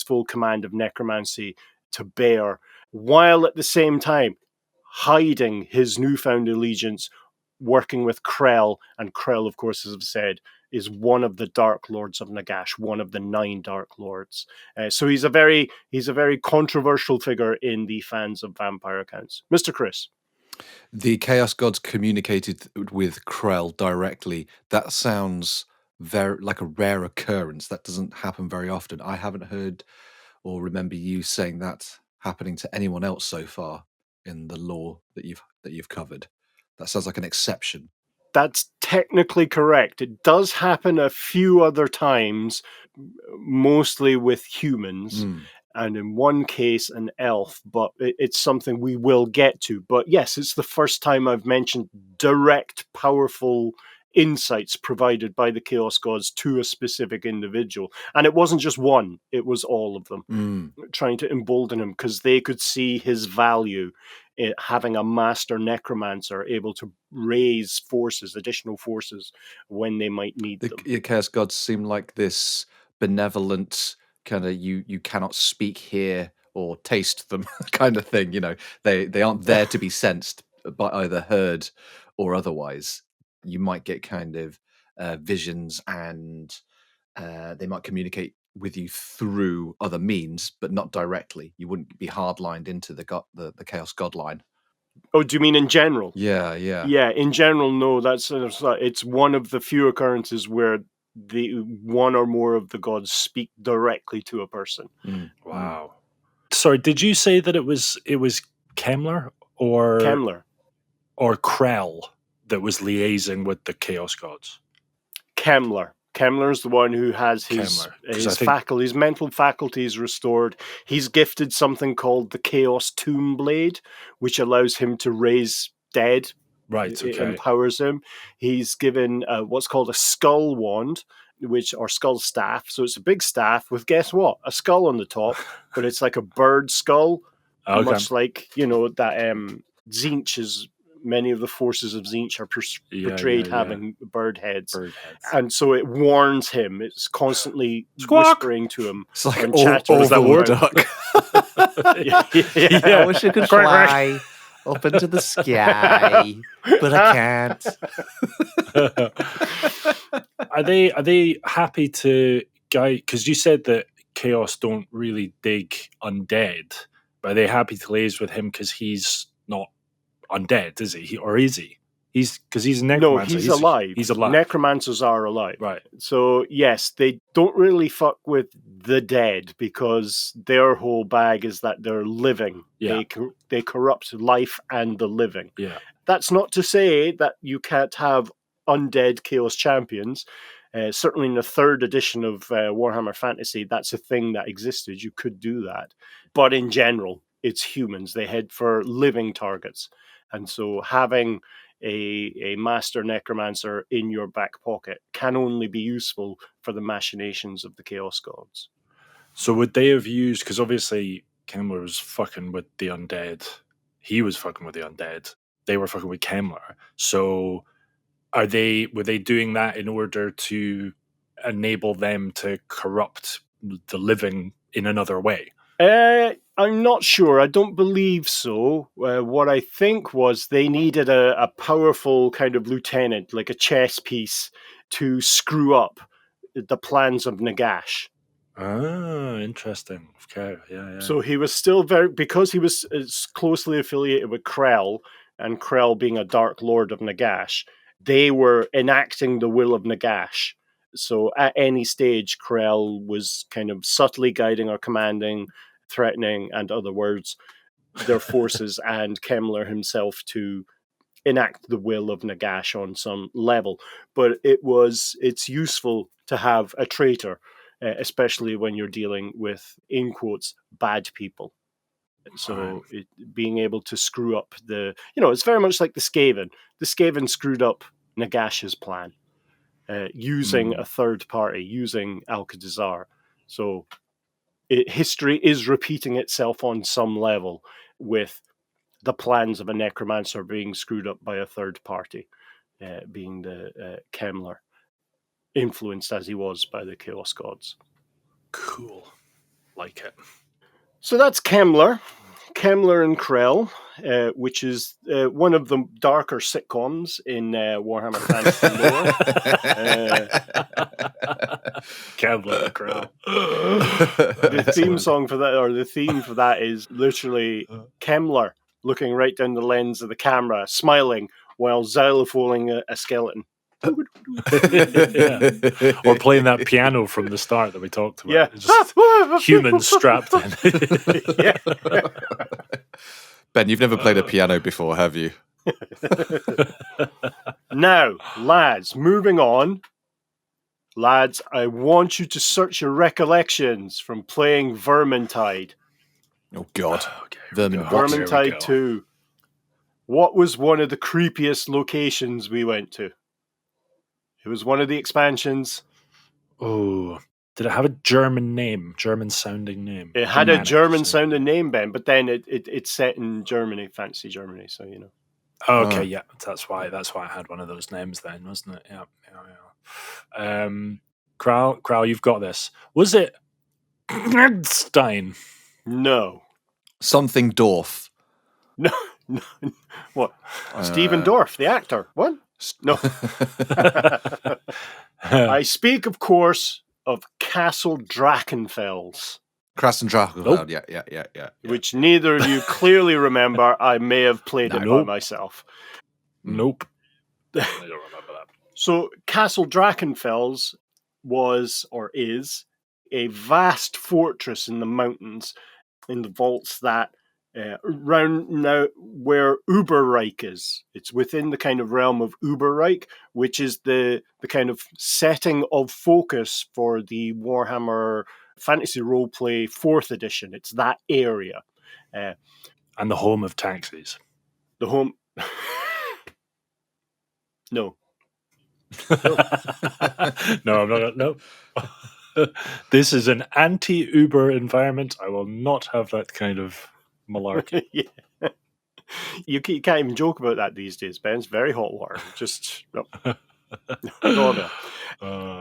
full command of necromancy to bear, while at the same time hiding his newfound allegiance, working with Krell. And Krell, of course, as I've said, is one of the Dark Lords of Nagash, one of the 9 Dark Lords. So he's a very controversial figure in the fans of vampire accounts. Mr. Chris. The Chaos Gods communicated with Krell directly. That sounds very like a rare occurrence. That doesn't happen very often. I haven't heard or remember you saying that happening to anyone else so far in the lore that you've covered. That sounds like an exception. That's technically correct. It does happen a few other times, mostly with humans, and in one case an elf, but it's something we will get to. But yes, it's the first time I've mentioned direct, powerful insights provided by the Chaos Gods to a specific individual. And it wasn't just one, it was all of them, trying to embolden him because they could see his value in having a master necromancer able to raise forces, additional forces, when they might need them. The Chaos Gods seem like this benevolent kind of you cannot speak here or taste them kind of thing. You know, they aren't there to be sensed, but either heard or otherwise. You might get kind of visions, and they might communicate with you through other means, but not directly. You wouldn't be hardlined into the Chaos God line. Oh, do you mean in general? Yeah. Yeah, in general, no. It's one of the few occurrences where the one or more of the gods speak directly to a person. Wow. Sorry, did you say that it was Kemmler or Kemmler or Krell that was liaising with the Chaos Gods? Kemmler. Kemmler is the one who has his mental faculties restored. He's gifted something called the Chaos Tomb Blade, which allows him to raise dead. Right, okay. It empowers him. He's given what's called a skull wand, or skull staff. So it's a big staff with, guess what? A skull on the top, but it's like a bird skull, much like, that Tzeentch is. Many of the forces of Tzeentch are portrayed having bird heads. And so it warns him. It's constantly whispering to him. It's like and all the wood duck. I wish I could fly up into the sky, but I can't. Are they happy to guide? Because you said that Chaos don't really dig undead, but are they happy to liaise with him because he's not undead, is he? Or is he? Because he's a necromancer. No, he's alive. He's alive. Necromancers are alive. Right. So, yes, they don't really fuck with the dead because their whole bag is that they're living. Yeah. They corrupt life and the living. Yeah. That's not to say that you can't have undead Chaos champions. Certainly in the 3rd edition of Warhammer Fantasy, that's a thing that existed. You could do that. But in general, it's humans. They head for living targets. And so having a master necromancer in your back pocket can only be useful for the machinations of the Chaos Gods. So would they have used, because obviously Kemmler was fucking with the undead. He was fucking with the undead. They were fucking with Kemmler. So were they doing that in order to enable them to corrupt the living in another way? I'm not sure. I don't believe so. What I think was they needed a powerful kind of lieutenant, like a chess piece, to screw up the plans of Nagash. Ah, interesting. Okay, yeah. So he was still because he was closely affiliated with Krell, and Krell being a Dark Lord of Nagash, they were enacting the will of Nagash. So at any stage, Krell was kind of subtly guiding or commanding, threatening, and other words, their forces and Kemmler himself to enact the will of Nagash on some level. But it's useful to have a traitor, especially when you're dealing with, in quotes, bad people. So being able to screw up it's very much like the Skaven. The Skaven screwed up Nagash's plan using a third party, using Alcatazar. So history is repeating itself on some level with the plans of a necromancer being screwed up by a third party, being the Kemmler, influenced as he was by the Chaos Gods. Cool. Like it. So that's Kemmler and Krell. which is one of the darker sitcoms in Warhammer Fantasy Lore. Kemmler, Krell. The theme song for that, or the theme for that, is literally Kemmler looking right down the lens of the camera, smiling while xylophoning a skeleton. Yeah. Or playing that piano from the start that we talked about. Yeah. Just humans strapped in. Yeah. Ben, you've never played a piano before, have you? Now, lads, moving on. Lads, I want you to search your recollections from playing Vermintide. Oh, God. Okay, Vermin here what? we go. Vermintide 2. What was one of the creepiest locations we went to? It was one of the expansions. Oh, did it have a German name? German-sounding name? It had a Germanic German-sounding name, Ben, but then it's set in Germany, fancy Germany, so you know. Oh, okay, yeah, that's why I had one of those names then, wasn't it? Yeah. Krell, you've got this. Was it Stein? No. Something Dorf. No. What? Stephen Dorff, the actor. What? No. I speak, of course, of Castle Drachenfels. Krassen Drachenfels. Nope. Yeah. Which neither of you clearly remember. I may have played it by Nope. myself. Nope. I don't remember that. So, Castle Drachenfels was, or is, a vast fortress in the mountains, in the vaults that around now where Uberreich is. It's within the kind of realm of Uberreich, which is the kind of setting of focus for the Warhammer Fantasy Roleplay 4th edition. It's that area. And the home of taxis. The home... No. No, I'm not. No. This is an anti-Uber environment. I will not have that kind of malarkey. Yeah. You can't even joke about that these days, Ben. It's very hot water. Just no. No.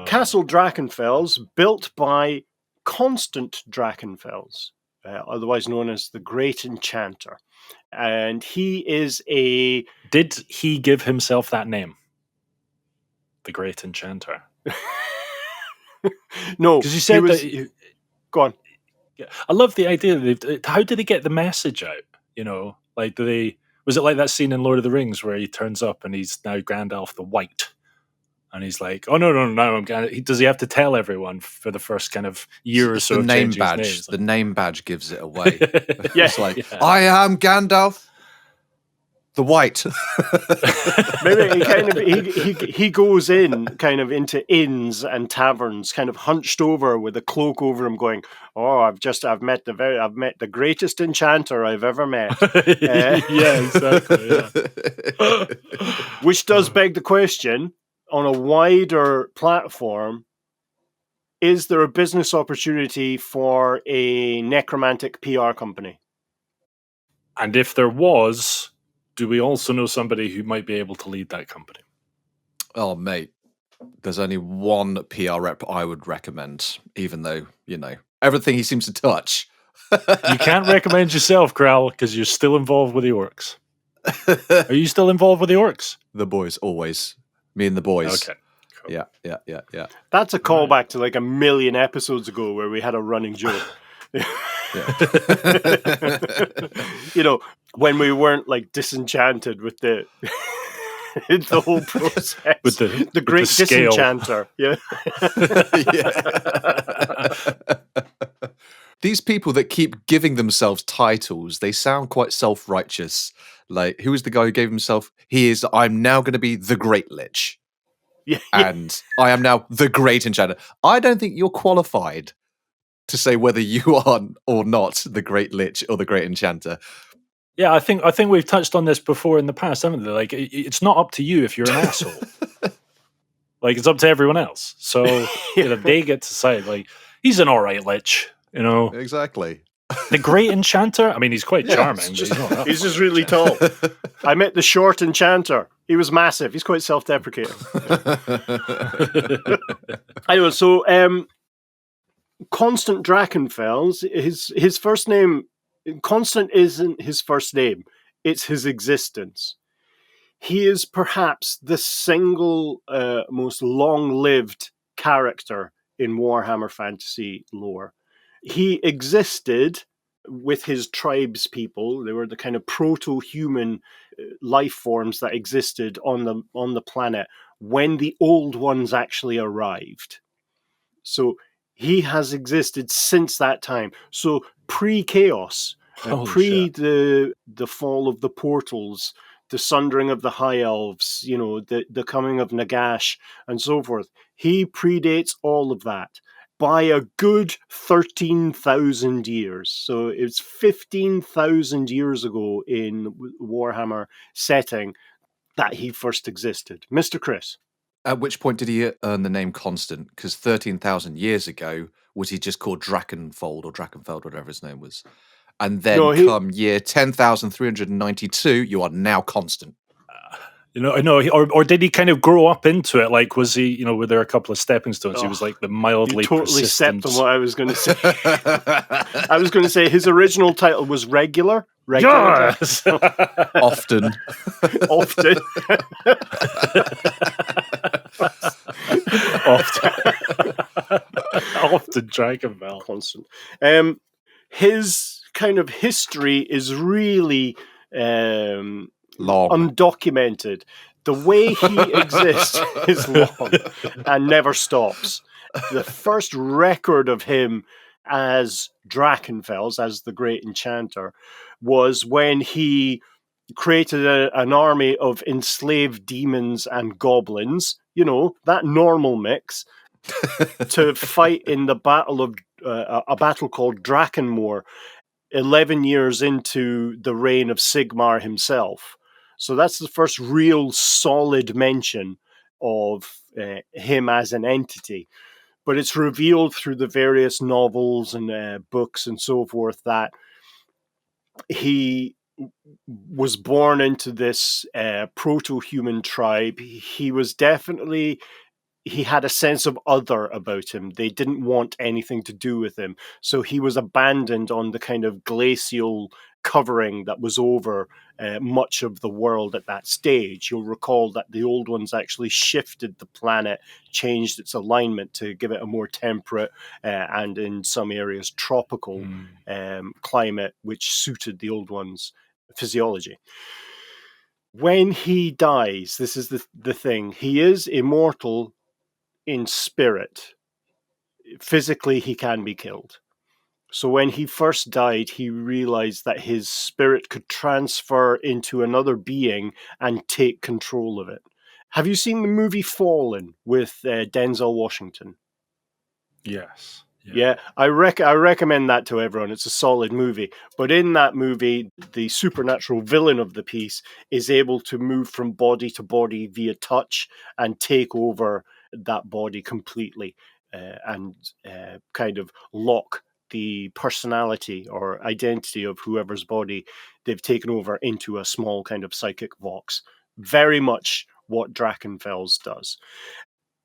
Castle Drachenfels, built by Constant Drachenfels, otherwise known as the Great Enchanter. And he is a... Did he give himself that name? The Great Enchanter? No. Because you said was... that... Go on. I love the idea that how did they get the message out? You know, like was it like that scene in Lord of the Rings where he turns up and he's now Gandalf the Wight, and he's like, "Oh no, I'm Gandalf." Does he have to tell everyone for the first kind of year or so? The of name changing his badge. names? The name badge gives it away. Yeah. It's like, I am Gandalf the White. Maybe he goes in kind of into inns and taverns, kind of hunched over with a cloak over him, going, "Oh, I've met the greatest enchanter I've ever met." Yeah, exactly. Yeah. Which does beg the question: on a wider platform, is there a business opportunity for a necromantic PR company? And if there was, do we also know somebody who might be able to lead that company? Oh, mate. There's only one PR rep I would recommend, even though, you know, everything he seems to touch. You can't recommend yourself, Krell, because you're still involved with the orcs. Are you still involved with the orcs? The boys, always. Me and the boys. Okay. Cool. Yeah. That's a callback to like a million episodes ago where we had a running joke. You know, when we weren't like disenchanted with the the whole process, with the great with the scale. disenchanter. Yeah. These people that keep giving themselves titles, they sound quite self-righteous. Like, who was the guy who gave himself? I'm now going to be the Great Lich. Yeah. And I am now the Great Enchanter. I don't think you're qualified to say whether you are or not the Great Lich or the Great Enchanter. Yeah, I think we've touched on this before in the past, haven't we? Like, it's not up to you if you're an asshole. Like, it's up to everyone else. So you know, they get to decide. Like, he's an all right Lich, you know. Exactly. The Great Enchanter. I mean, he's quite charming. But He's just really tall. I met the short enchanter. He was massive. He's quite self-deprecating. Anyway, so Constant Drachenfels, his first name, Constant isn't his first name. it's his existence. He is perhaps the single most long-lived character in Warhammer Fantasy lore. He existed with his tribes people. They were the kind of proto-human life forms that existed on the planet when the old ones actually arrived. So he has existed since that time. So pre-chaos, pre the fall of the portals, the sundering of the High Elves, the coming of Nagash, and so forth. He predates all of that by a good 13,000 years. So it's 15,000 years ago in Warhammer setting that he first existed. Mr. Chris. At which point did he earn the name Constant? Because 13,000 years ago, was he just called Drakenfold or Drakenfeld, whatever his name was? And then come year 10,392, you are now Constant. I know, or did he kind of grow up into it? Like, was he, were there a couple of stepping stones? He was like the mildly you totally persistent. stepped on what I was going to say. I was going to say his original title was regular. Yes! Often. Often. Often Drakenfels. Constant. His kind of history is really long, undocumented. The way he exists is long and never stops. The first record of him as Drakenfels, as the Great Enchanter, was when he created an army of enslaved demons and goblins, that normal mix, to fight in the battle of a battle called Drakenmoor, 11 years into the reign of Sigmar himself. So that's the first real solid mention of him as an entity. But it's revealed through the various novels and books and so forth that he was born into this proto-human tribe. He was definitely... He had a sense of other about him. They didn't want anything to do with him. So he was abandoned on the kind of glacial covering that was over much of the world at that stage. You'll recall that the old ones actually shifted the planet, changed its alignment to give it a more temperate and in some areas tropical climate, which suited the old ones' physiology. When he dies, this is the thing, he is immortal in spirit. Physically, he can be killed. So when he first died, he realized that his spirit could transfer into another being and take control of it. Have you seen the movie Fallen with Denzel Washington? Yes. Yeah, I recommend that to everyone. It's a solid movie. But in that movie, the supernatural villain of the piece is able to move from body to body via touch and take over that body completely and kind of lock the personality or identity of whoever's body they've taken over into a small kind of psychic box. Very much what Drakenfels does.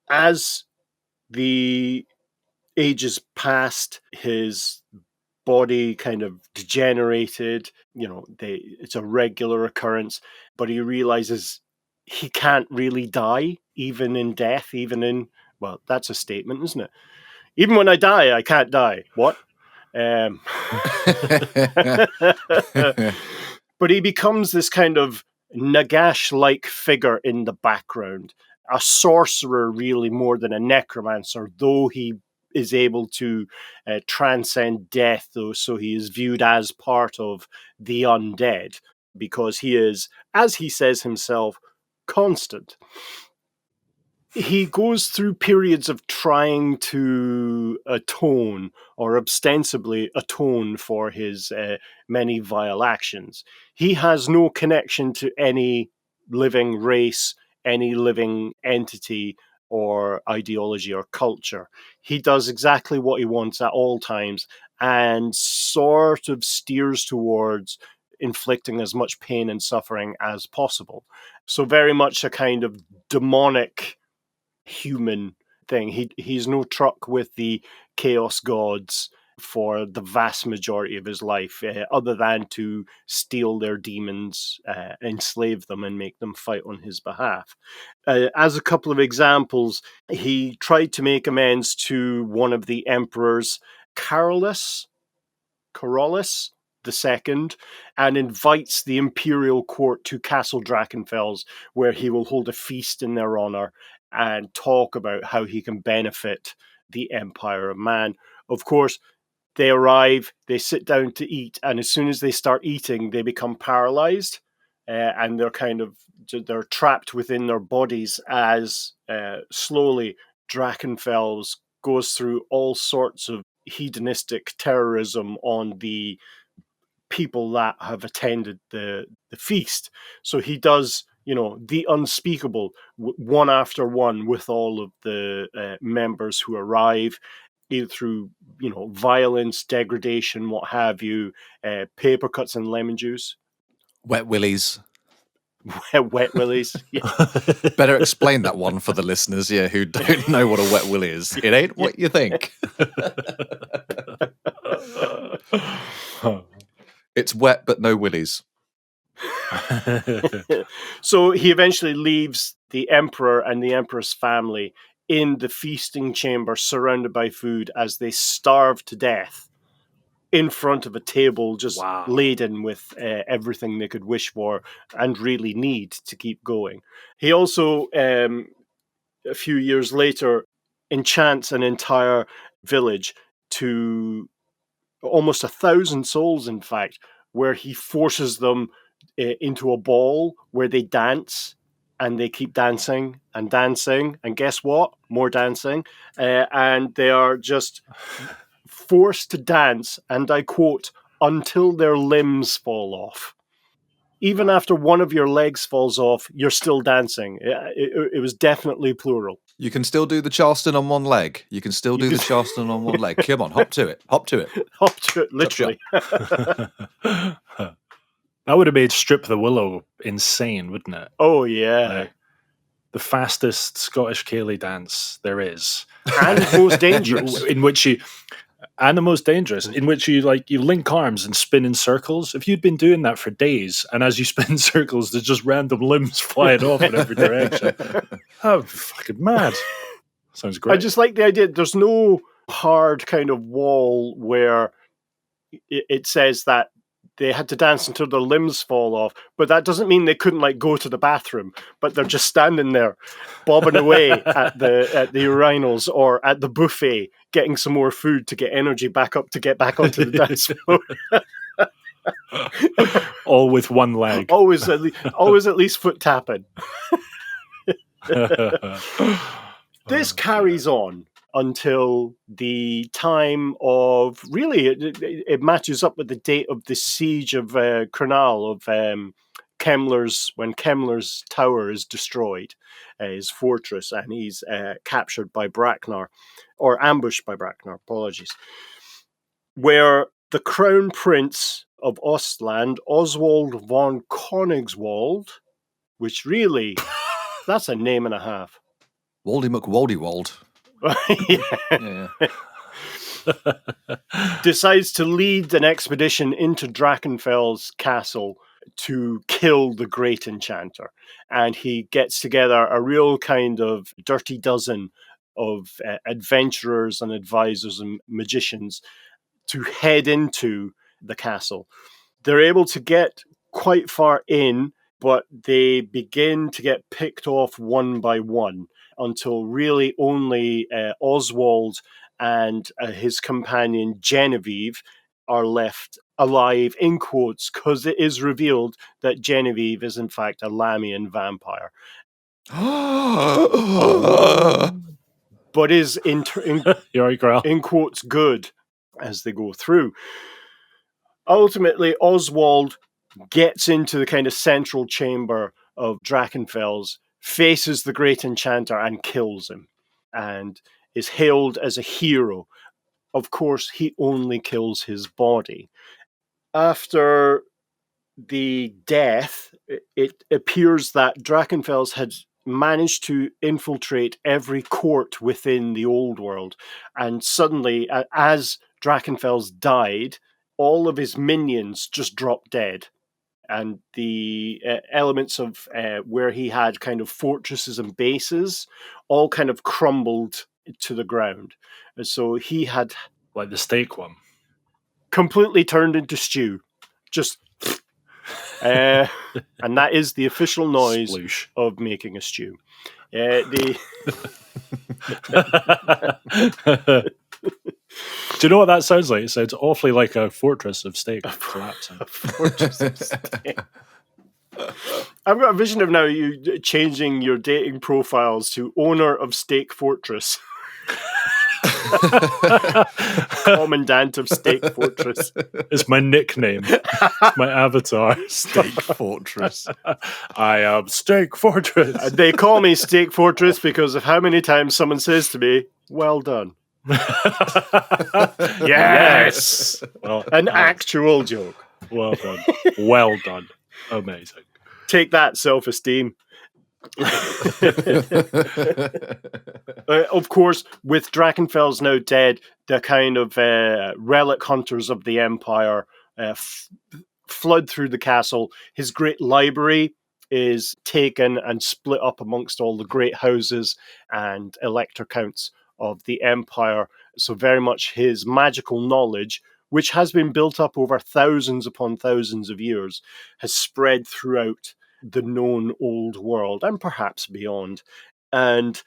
As the ages passed, his body kind of degenerated. It's a regular occurrence, but he realizes he can't really die, even in death, well, that's a statement, isn't it? Even when I die, I can't die. What? But he becomes this kind of Nagash-like figure in the background, a sorcerer really more than a necromancer, though he is able to transcend death, though, so he is viewed as part of the undead, because he is, as he says himself, constant. He goes through periods of trying to atone or ostensibly atone for his many vile actions. He has no connection to any living race, any living entity or ideology or culture. He does exactly what he wants at all times and sort of steers towards inflicting as much pain and suffering as possible. So very much a kind of demonic human thing. He's no truck with the chaos gods for the vast majority of his life, other than to steal their demons, enslave them, and make them fight on his behalf. As a couple of examples, he tried to make amends to one of the emperors, Carolus II, and invites the imperial court to Castle Drachenfels, where he will hold a feast in their honor and talk about how he can benefit the Empire of Man. Of course, they arrive, they sit down to eat, and as soon as they start eating, they become paralyzed, and they're trapped within their bodies as slowly Drachenfels goes through all sorts of hedonistic terrorism on the people that have attended the feast. So he does, the unspeakable one after one with all of the members who arrive, either through, violence, degradation, what have you, paper cuts and lemon juice. Wet willies. Wet willies. Yeah. Better explain that one for the listeners, who don't know what a wet willy is. It ain't what you think. It's wet, but no willies. So he eventually leaves the emperor and the emperor's family in the feasting chamber, surrounded by food, as they starve to death in front of a table just laden with everything they could wish for and really need to keep going. He also, a few years later, enchants an entire village to almost 1,000 souls, in fact, where he forces them into a ball where they dance, and they keep dancing, and guess what? More dancing. And they are just forced to dance, and I quote, until their limbs fall off. Even after one of your legs falls off, you're still dancing. It was definitely plural. You can still do the Charleston on one leg. You can still do the Charleston on one leg. Come on, hop to it. Hop to it. Hop to it, literally. That would have made Strip the Willow insane, wouldn't it? Oh, yeah. The fastest Scottish ceilidh dance there is. And most dangerous. In which you link arms and spin in circles. If you'd been doing that for days, and as you spin circles, there's just random limbs flying off in every direction. That would be fucking mad. Sounds great. I just like the idea. There's no hard kind of wall where it says that they had to dance until their limbs fall off, but that doesn't mean they couldn't go to the bathroom. But they're just standing there, bobbing away at the urinals or at the buffet, getting some more food to get energy back up to get back onto the dance floor. All with one leg. Always at least foot tapping. This carries on until the time of, really, it matches up with the date of the siege of Krell, of when Kemmler's tower is destroyed, his fortress, and he's captured by Braknar, or ambushed by Braknar, apologies, where the Crown Prince of Ostland, Oswald von Königswald, which really, that's a name and a half. Waldy McWaldy-Wald. Yeah. Decides to lead an expedition into Drachenfels castle to kill the great enchanter. And he gets together a real kind of dirty dozen of adventurers and advisors and magicians to head into the castle. They're able to get quite far in, but they begin to get picked off one by one, until really only Oswald and his companion Genevieve are left alive, in quotes, because it is revealed that Genevieve is in fact a Lamian vampire. But is in quotes good as they go through. Ultimately, Oswald gets into the kind of central chamber of Drachenfels, faces the great enchanter and kills him, and is hailed as a hero. Of course, he only kills his body. After the death, it appears that Drachenfels had managed to infiltrate every court within the Old World, and suddenly, as Drakenfels died, all of his minions just dropped dead. And the elements of where he had kind of fortresses and bases all kind of crumbled to the ground. And so he had... Like the steak one. Completely turned into stew. Just... and that is the official noise Sploosh. of making a stew. Do you know what that sounds like? It sounds awfully like a fortress of steak collapsing. A fortress of steak. I've got a vision of now you changing your dating profiles to owner of Steak Fortress. Commandant of Steak Fortress. It's my nickname. It's my avatar. Steak Fortress. I am Steak Fortress. They call me Steak Fortress because of how many times someone says to me, "Well done." Yes! Well, An actual joke. well done. Well done. Amazing. Take that, self-esteem. Of course, with Drakenfels now dead, the kind of relic hunters of the Empire flood through the castle. His great library is taken and split up amongst all the great houses and elector counts of the Empire. So very much his magical knowledge, which has been built up over thousands upon thousands of years, has spread throughout the known old world and perhaps beyond. And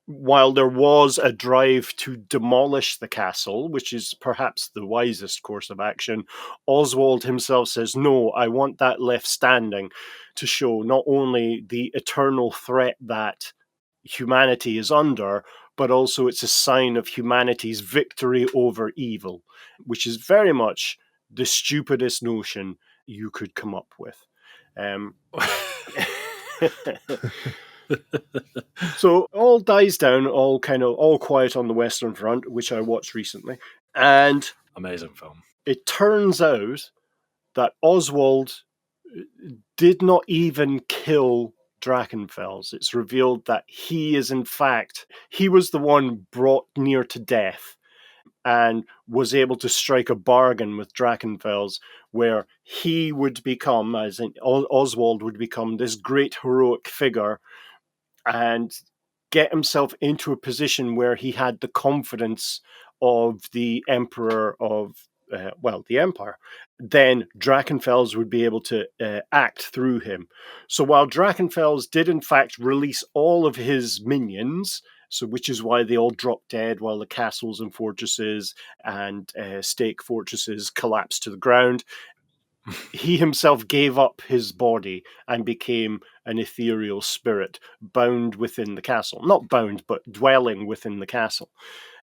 while there was a drive to demolish the castle, which is perhaps the wisest course of action, Oswald himself says, no, I want that left standing to show not only the eternal threat that humanity is under, but also it's a sign of humanity's victory over evil, which is very much the stupidest notion you could come up with. So all dies down, all quiet on the Western Front, which I watched recently. And amazing film. It turns out that Oswald did not even kill Drachenfels. It's revealed that he was the one brought near to death and was able to strike a bargain with Drachenfels where he would become, as in Oswald would become, this great heroic figure and get himself into a position where he had the confidence of the Emperor of, the Empire. Then Drachenfels would be able to act through him. So while Drachenfels did in fact release all of his minions, so which is why they all dropped dead while the castles and fortresses and stake fortresses collapsed to the ground, he himself gave up his body and became an ethereal spirit bound within the castle. Not bound, but dwelling within the castle.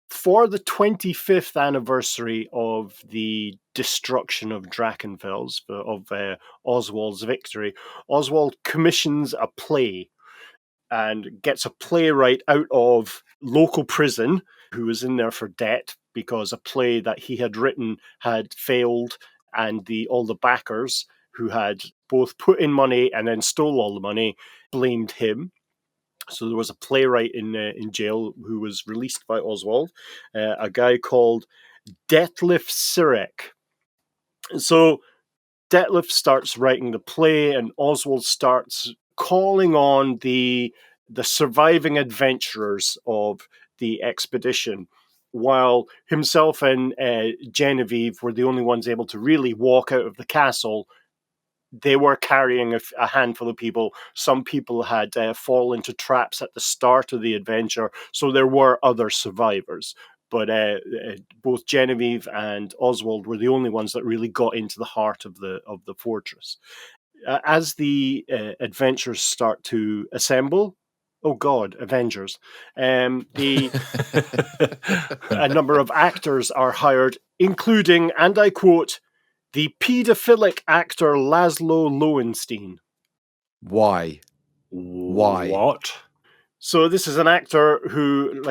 For the 25th anniversary of the destruction of Drachenfels, of Oswald's victory, Oswald commissions a play and gets a playwright out of local prison who was in there for debt because a play that he had written had failed, and all the backers who had both put in money and then stole all the money blamed him. So there was a playwright in jail who was released by Oswald, a guy called Detlef Sirek. So Detlef starts writing the play, and Oswald starts calling on the surviving adventurers of the expedition, while himself and Genevieve were the only ones able to really walk out of the castle. They were carrying a handful of people. Some people had fallen into traps at the start of the adventure, so there were other survivors. But both Genevieve and Oswald were the only ones that really got into the heart of the fortress. As the adventurers start to assemble, oh God, Avengers! A number of actors are hired, including, and I quote, the paedophilic actor Laszlo Lowenstein. Why? What? So this is an actor who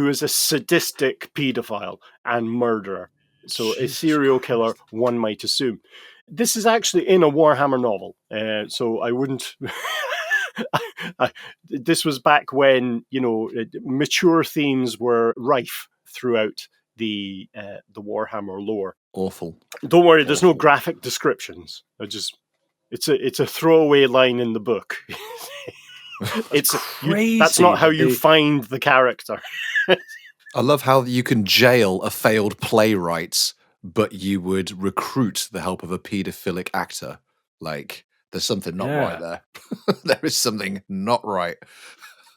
is a sadistic paedophile and murderer. So Jesus, a serial killer, one might assume. This is actually in a Warhammer novel. So I wouldn't... this was back when, mature themes were rife throughout the Warhammer lore. Awful. Don't worry, there's no graphic descriptions. It's a throwaway line in the book. It's crazy. That's not how that you they- find the character. I love how you can jail a failed playwright, but you would recruit the help of a paedophilic actor. Like, there's something not right there. There is something not right.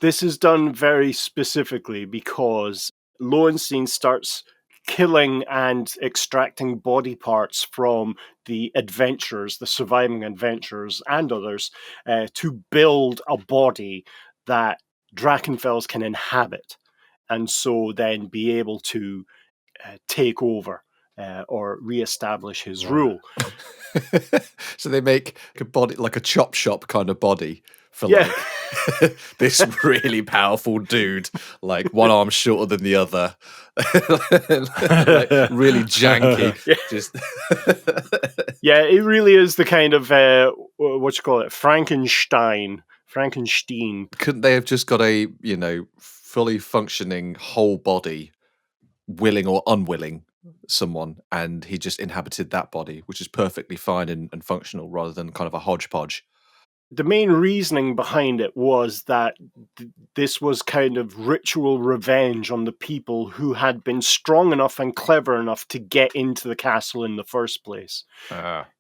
This is done very specifically because Lowenstein starts killing and extracting body parts from the adventurers, the surviving adventurers and others, to build a body that Drakenfels can inhabit, and so then be able to take over or reestablish his rule. So they make a body like a chop shop kind of body for Yeah. like this really powerful dude, like one arm shorter than the other, like, really janky. Yeah. Just Yeah, it really is the kind of what you call it, Frankenstein. couldn't they have just got a fully functioning whole body, willing or unwilling, someone, and he just inhabited that body, which is perfectly fine and functional, rather than kind of a hodgepodge. The main reasoning behind it was that this was kind of ritual revenge on the people who had been strong enough and clever enough to get into the castle in the first place.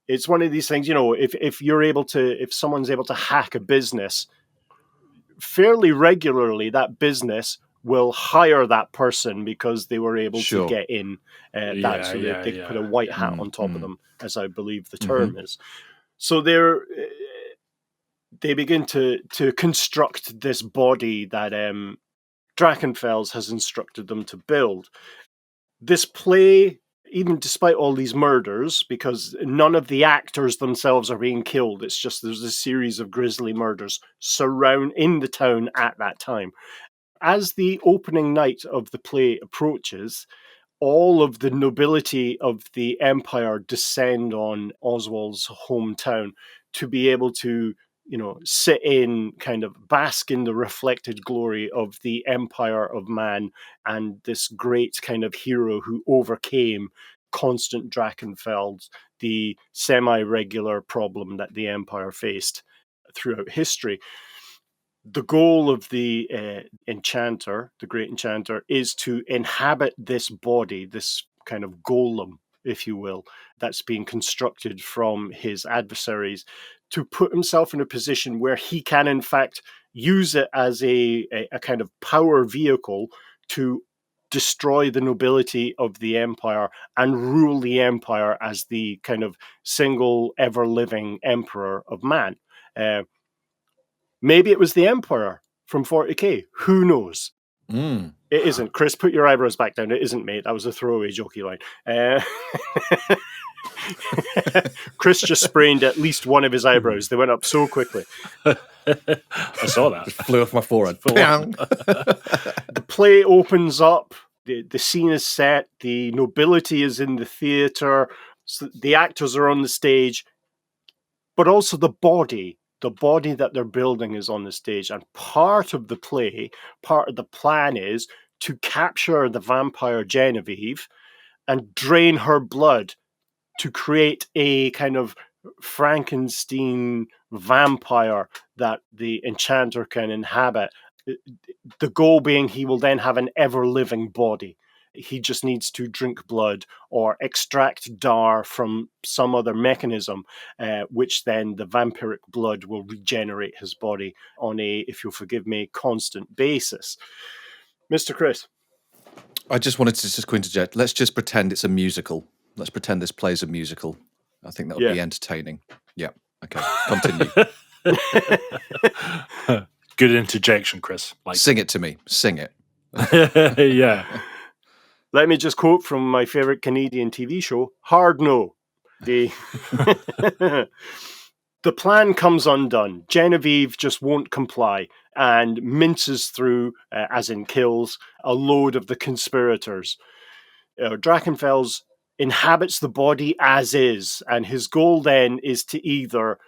It's one of these things, if someone's able to hack a business fairly regularly, that business will hire that person because they were able to get in. They put a white hat on top of them, as I believe the term is. So they begin to construct this body that Drakenfels has instructed them to build. This play, even despite all these murders, because none of the actors themselves are being killed, it's just there's a series of grisly murders in the town at that time. As the opening night of the play approaches, all of the nobility of the empire descend on Oswald's hometown to be able to sit in, kind of bask in the reflected glory of the empire of man and this great kind of hero who overcame constant Drachenfels, the semi-regular problem that the empire faced throughout history. The goal of the enchanter, the great enchanter, is to inhabit this body, this kind of golem, if you will, that's being constructed from his adversaries, to put himself in a position where he can, in fact, use it as a kind of power vehicle to destroy the nobility of the empire and rule the empire as the kind of single ever-living emperor of man. Maybe it was the Emperor from 40k. Who knows? It isn't. Chris, put your eyebrows back down. It isn't, mate. That was a throwaway jokey line. Chris just sprained at least one of his eyebrows. They went up so quickly. I saw that. Just flew off my forehead. The play opens up. The scene is set. The nobility is in the theatre. So the actors are on the stage. But also the body that they're building is on the stage. And part of the play, part of the plan is to capture the vampire Genevieve and drain her blood to create a kind of Frankenstein vampire that the enchanter can inhabit. The goal being he will then have an ever-living body. He just needs to drink blood or extract Dhar from some other mechanism, which then the vampiric blood will regenerate his body on a, if you'll forgive me, constant basis. Mr. Chris. I just wanted to just interject. Let's just pretend it's a musical. Let's pretend this plays a musical. I think that would be entertaining. Yeah. Okay. Continue. Good interjection, Chris. Sing it to me. Sing it. Yeah. Let me just quote from my favorite Canadian TV show, Hard No. The plan comes undone. Genevieve just won't comply and minces through, as in kills, a load of the conspirators. Drakenfels inhabits the body as is, and his goal then is to either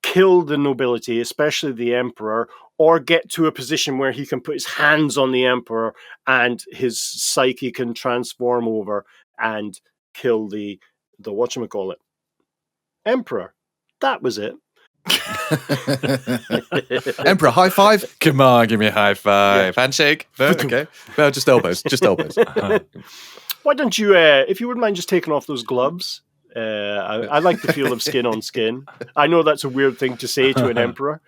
kill the nobility, especially the emperor, or get to a position where he can put his hands on the emperor and his psyche can transform over and kill the whatchamacallit, emperor. That was it. Emperor, high five? Come on, give me a high five. Yeah. Handshake? No, okay. No, just elbows. Just elbows. Why don't you, if you wouldn't mind just taking off those gloves? I like the feel of skin on skin. I know that's a weird thing to say to an emperor.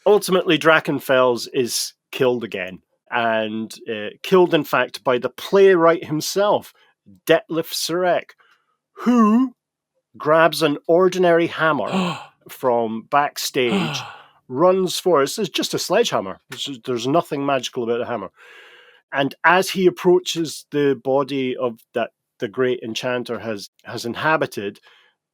Ultimately, Drakenfels is killed again, and killed, in fact, by the playwright himself, Detlef Sirek, who grabs an ordinary hammer from backstage, runs for it. It's just a sledgehammer. There's nothing magical about a hammer. And as he approaches the body of that the great enchanter has inhabited,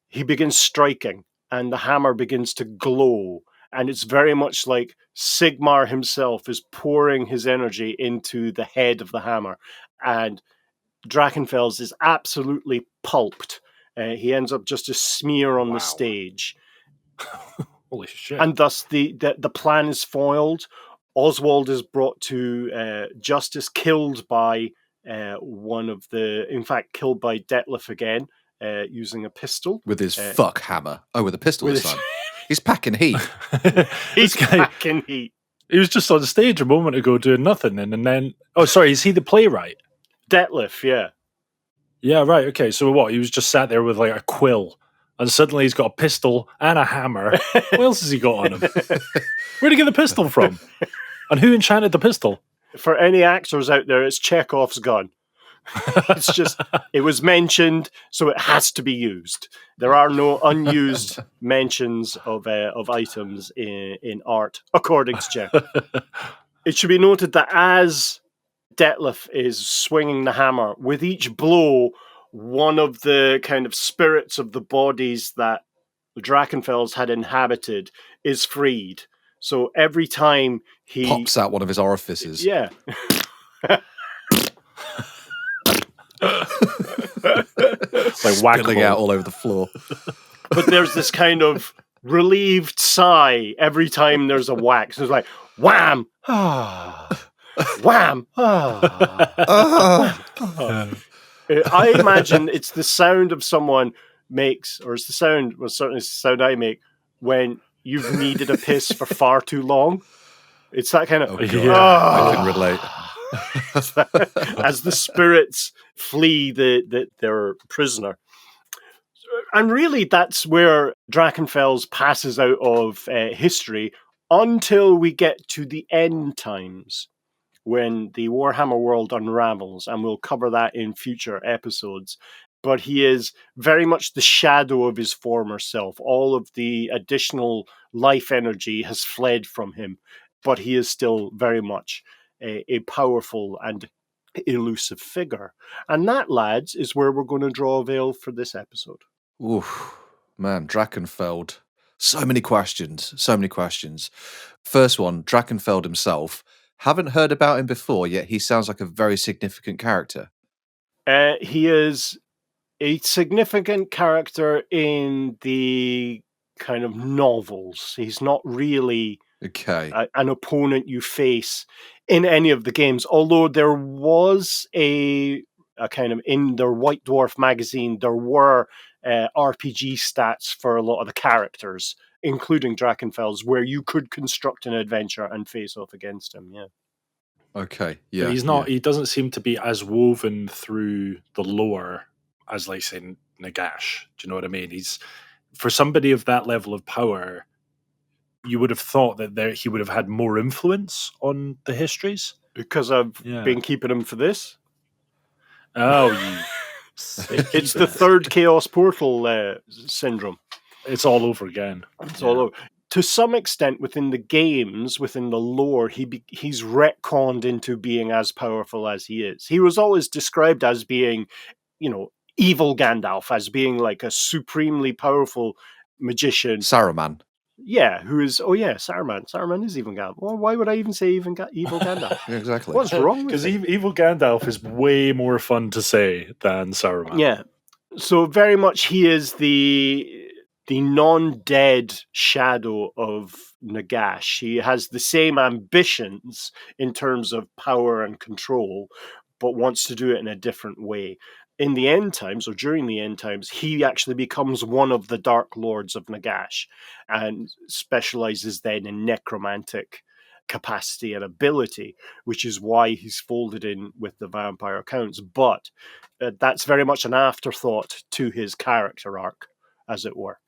he begins striking, and the hammer begins to glow. And it's very much like Sigmar himself is pouring his energy into the head of the hammer. And Drakenfels is absolutely pulped. He ends up just a smear on the stage. Holy shit. And thus the plan is foiled. Oswald is brought to justice, killed by killed by Detlef again, using a pistol. With his fuck hammer. Oh, with a pistol this time. He's packing heat. He's packing heat. He was just on stage a moment ago doing nothing, and then... Oh, sorry, is he the playwright? Detlef, yeah. Yeah, right, okay. So what, he was just sat there with like a quill, and suddenly he's got a pistol and a hammer. What else has he got on him? Where'd he get the pistol from? And who enchanted the pistol? For any actors out there, it's Chekhov's gun. It's just, it was mentioned, so it has to be used. There are no unused mentions of items in art, according to Chekhov. It should be noted that as Detlef is swinging the hammer, with each blow, one of the kind of spirits of the bodies that the Drakenfels had inhabited is freed. So every time he pops out one of his orifices. Yeah. Like spilling out all over the floor. But there's this kind of relieved sigh every time there's a whack. So it's like wham, wham. I imagine it's the sound of someone makes, or it's the sound, well, certainly it's the sound I make when you've needed a piss for far too long. It's that kind of... I can relate. As the spirits flee their prisoner. And really, that's where Drakenfels passes out of history until we get to the end times, when the Warhammer world unravels, and we'll cover that in future episodes. But he is very much the shadow of his former self. All of the additional life energy has fled from him, but he is still very much a powerful and elusive figure. And that, lads, is where we're going to draw a veil for this episode. Oof, man, Drachenfeld. So many questions. First one, Drachenfeld himself. Haven't heard about him before, yet he sounds like a very significant character. He is a significant character in the kind of novels. He's not really an opponent you face in any of the games, although there was a kind of, in their White Dwarf magazine, there were RPG stats for a lot of the characters, including Drakenfels, where you could construct an adventure and face off against him. Yeah. Okay. Yeah. But he's not. Yeah. He doesn't seem to be as woven through the lore as, like, say, Nagash. Do you know what I mean? He's, for somebody of that level of power, you would have thought that he would have had more influence on the histories. Because I've been keeping him for this. Oh, you. It's the third Chaos Portal syndrome. It's all over again. It's all over. To some extent, within the games, within the lore, he's retconned into being as powerful as he is. He was always described as being, evil Gandalf, as being like a supremely powerful magician. Saruman. Yeah, who is... Oh, yeah, Saruman. Saruman is evil Gandalf. Well, why would I even say evil Gandalf? Exactly. What's wrong with it? Because evil Gandalf is way more fun to say than Saruman. Yeah. So very much he is the the non-dead shadow of Nagash. He has the same ambitions in terms of power and control, but wants to do it in a different way. In the end times, or during the end times, he actually becomes one of the Dark Lords of Nagash and specializes then in necromantic capacity and ability, which is why he's folded in with the vampire counts. But that's very much an afterthought to his character arc, as it were.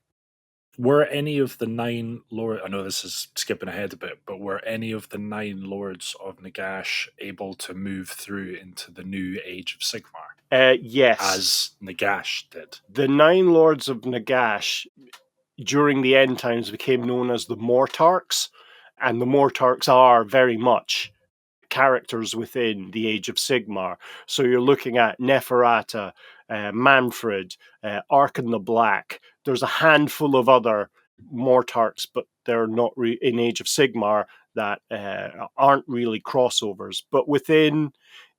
Were any of the 9 lords, I know this is skipping ahead a bit, but were any of the 9 lords of Nagash able to move through into the new age of Sigmar? Yes. As Nagash did. The 9 lords of Nagash, during the end times, became known as the Mortarchs, and the Mortarchs are very much characters within the Age of Sigmar. So you're looking at Neferata, Manfred, Arkan the Black. There's a handful of other Mortarchs, but they're not in Age of Sigmar that aren't really crossovers. But within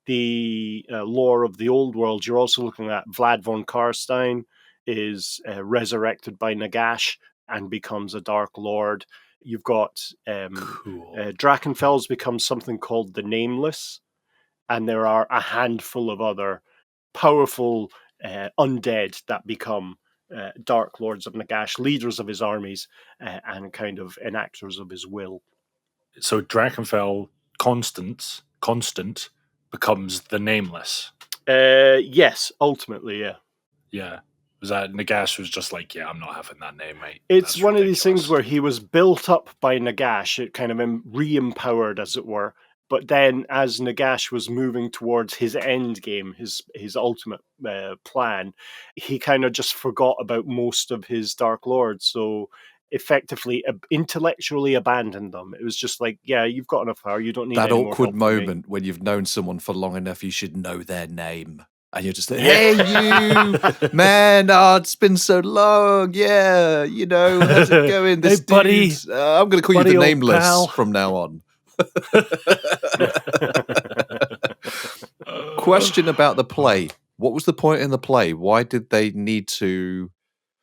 the lore of the Old World, you're also looking at Vlad von Carstein is resurrected by Nagash and becomes a Dark Lord. You've got Drakenfels becomes something called the Nameless, and there are a handful of other powerful undead that become Dark Lords of Nagash, leaders of his armies, and kind of enactors of his will. So Drakenfel Constant becomes the Nameless. Yes, ultimately, yeah. Yeah. Was that Nagash was just like, yeah, I'm not having that name, mate. It's That's one ridiculous. of these things where he was built up by Nagash, it kind of re-empowered, as it were. But then, as Nagash was moving towards his end game, his ultimate plan, he kind of just forgot about most of his Dark Lords. So effectively, intellectually abandoned them. It was just like, yeah, you've got enough power. You don't need that any more awkward help from me. moment when you've known someone for long enough, you should know their name. And you're just like, hey, you, man, it's been so long. Yeah, how's it going? Hey, buddy. I'm going to call you the Nameless pal. from now on. Question about the play. What was the point in the play? Why did they need to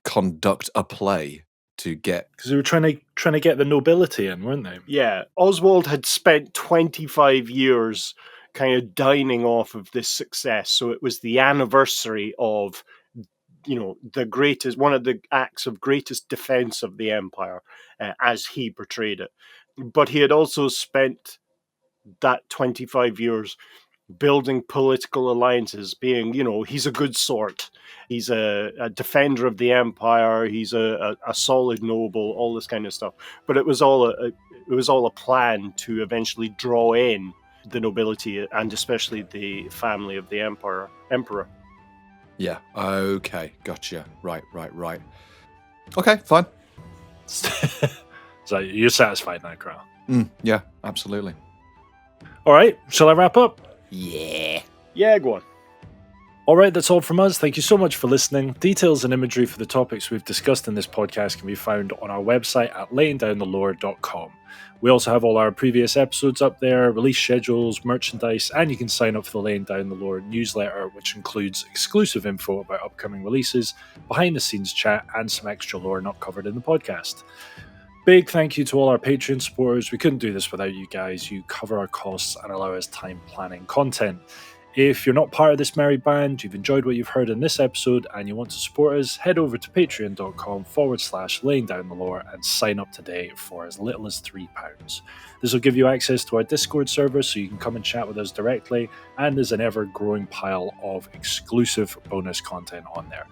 conduct a play to get? Because they were trying to get the nobility in, weren't they? Yeah, Oswald had spent 25 years kind of dining off of this success. So it was the anniversary of, the greatest, one of the acts of greatest defense of the empire, as he portrayed it. But he had also spent that 25 years building political alliances, being, he's a good sort. He's a defender of the empire. He's a solid noble, all this kind of stuff. But it was all a plan to eventually draw in the nobility and especially the family of the emperor. Yeah. Okay. Gotcha. Right. Okay. Fine. So you're satisfied now, Krell? Yeah. Absolutely. All right. Shall I wrap up? Yeah. Yeah, go on. All right, that's all from us. Thank you so much for listening. Details and imagery for the topics we've discussed in this podcast can be found on our website at layingdownthelore.com. We also have all our previous episodes up there, release schedules, merchandise, and you can sign up for the Laying Down the Lore newsletter, which includes exclusive info about upcoming releases, behind-the-scenes chat, and some extra lore not covered in the podcast. Big thank you to all our Patreon supporters. We couldn't do this without you guys. You cover our costs and allow us time planning content. If you're not part of this merry band, you've enjoyed what you've heard in this episode, and you want to support us, head over to patreon.com/laying down the lore and sign up today for as little as £3. This will give you access to our Discord server so you can come and chat with us directly, and there's an ever-growing pile of exclusive bonus content on there.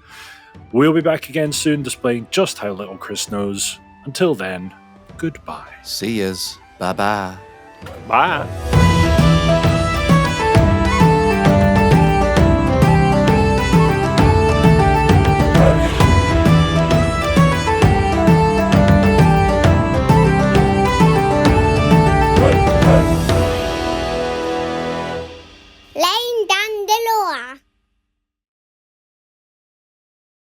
We'll be back again soon displaying just how little Chris knows. Until then, goodbye. See yous. Bye-bye. Bye.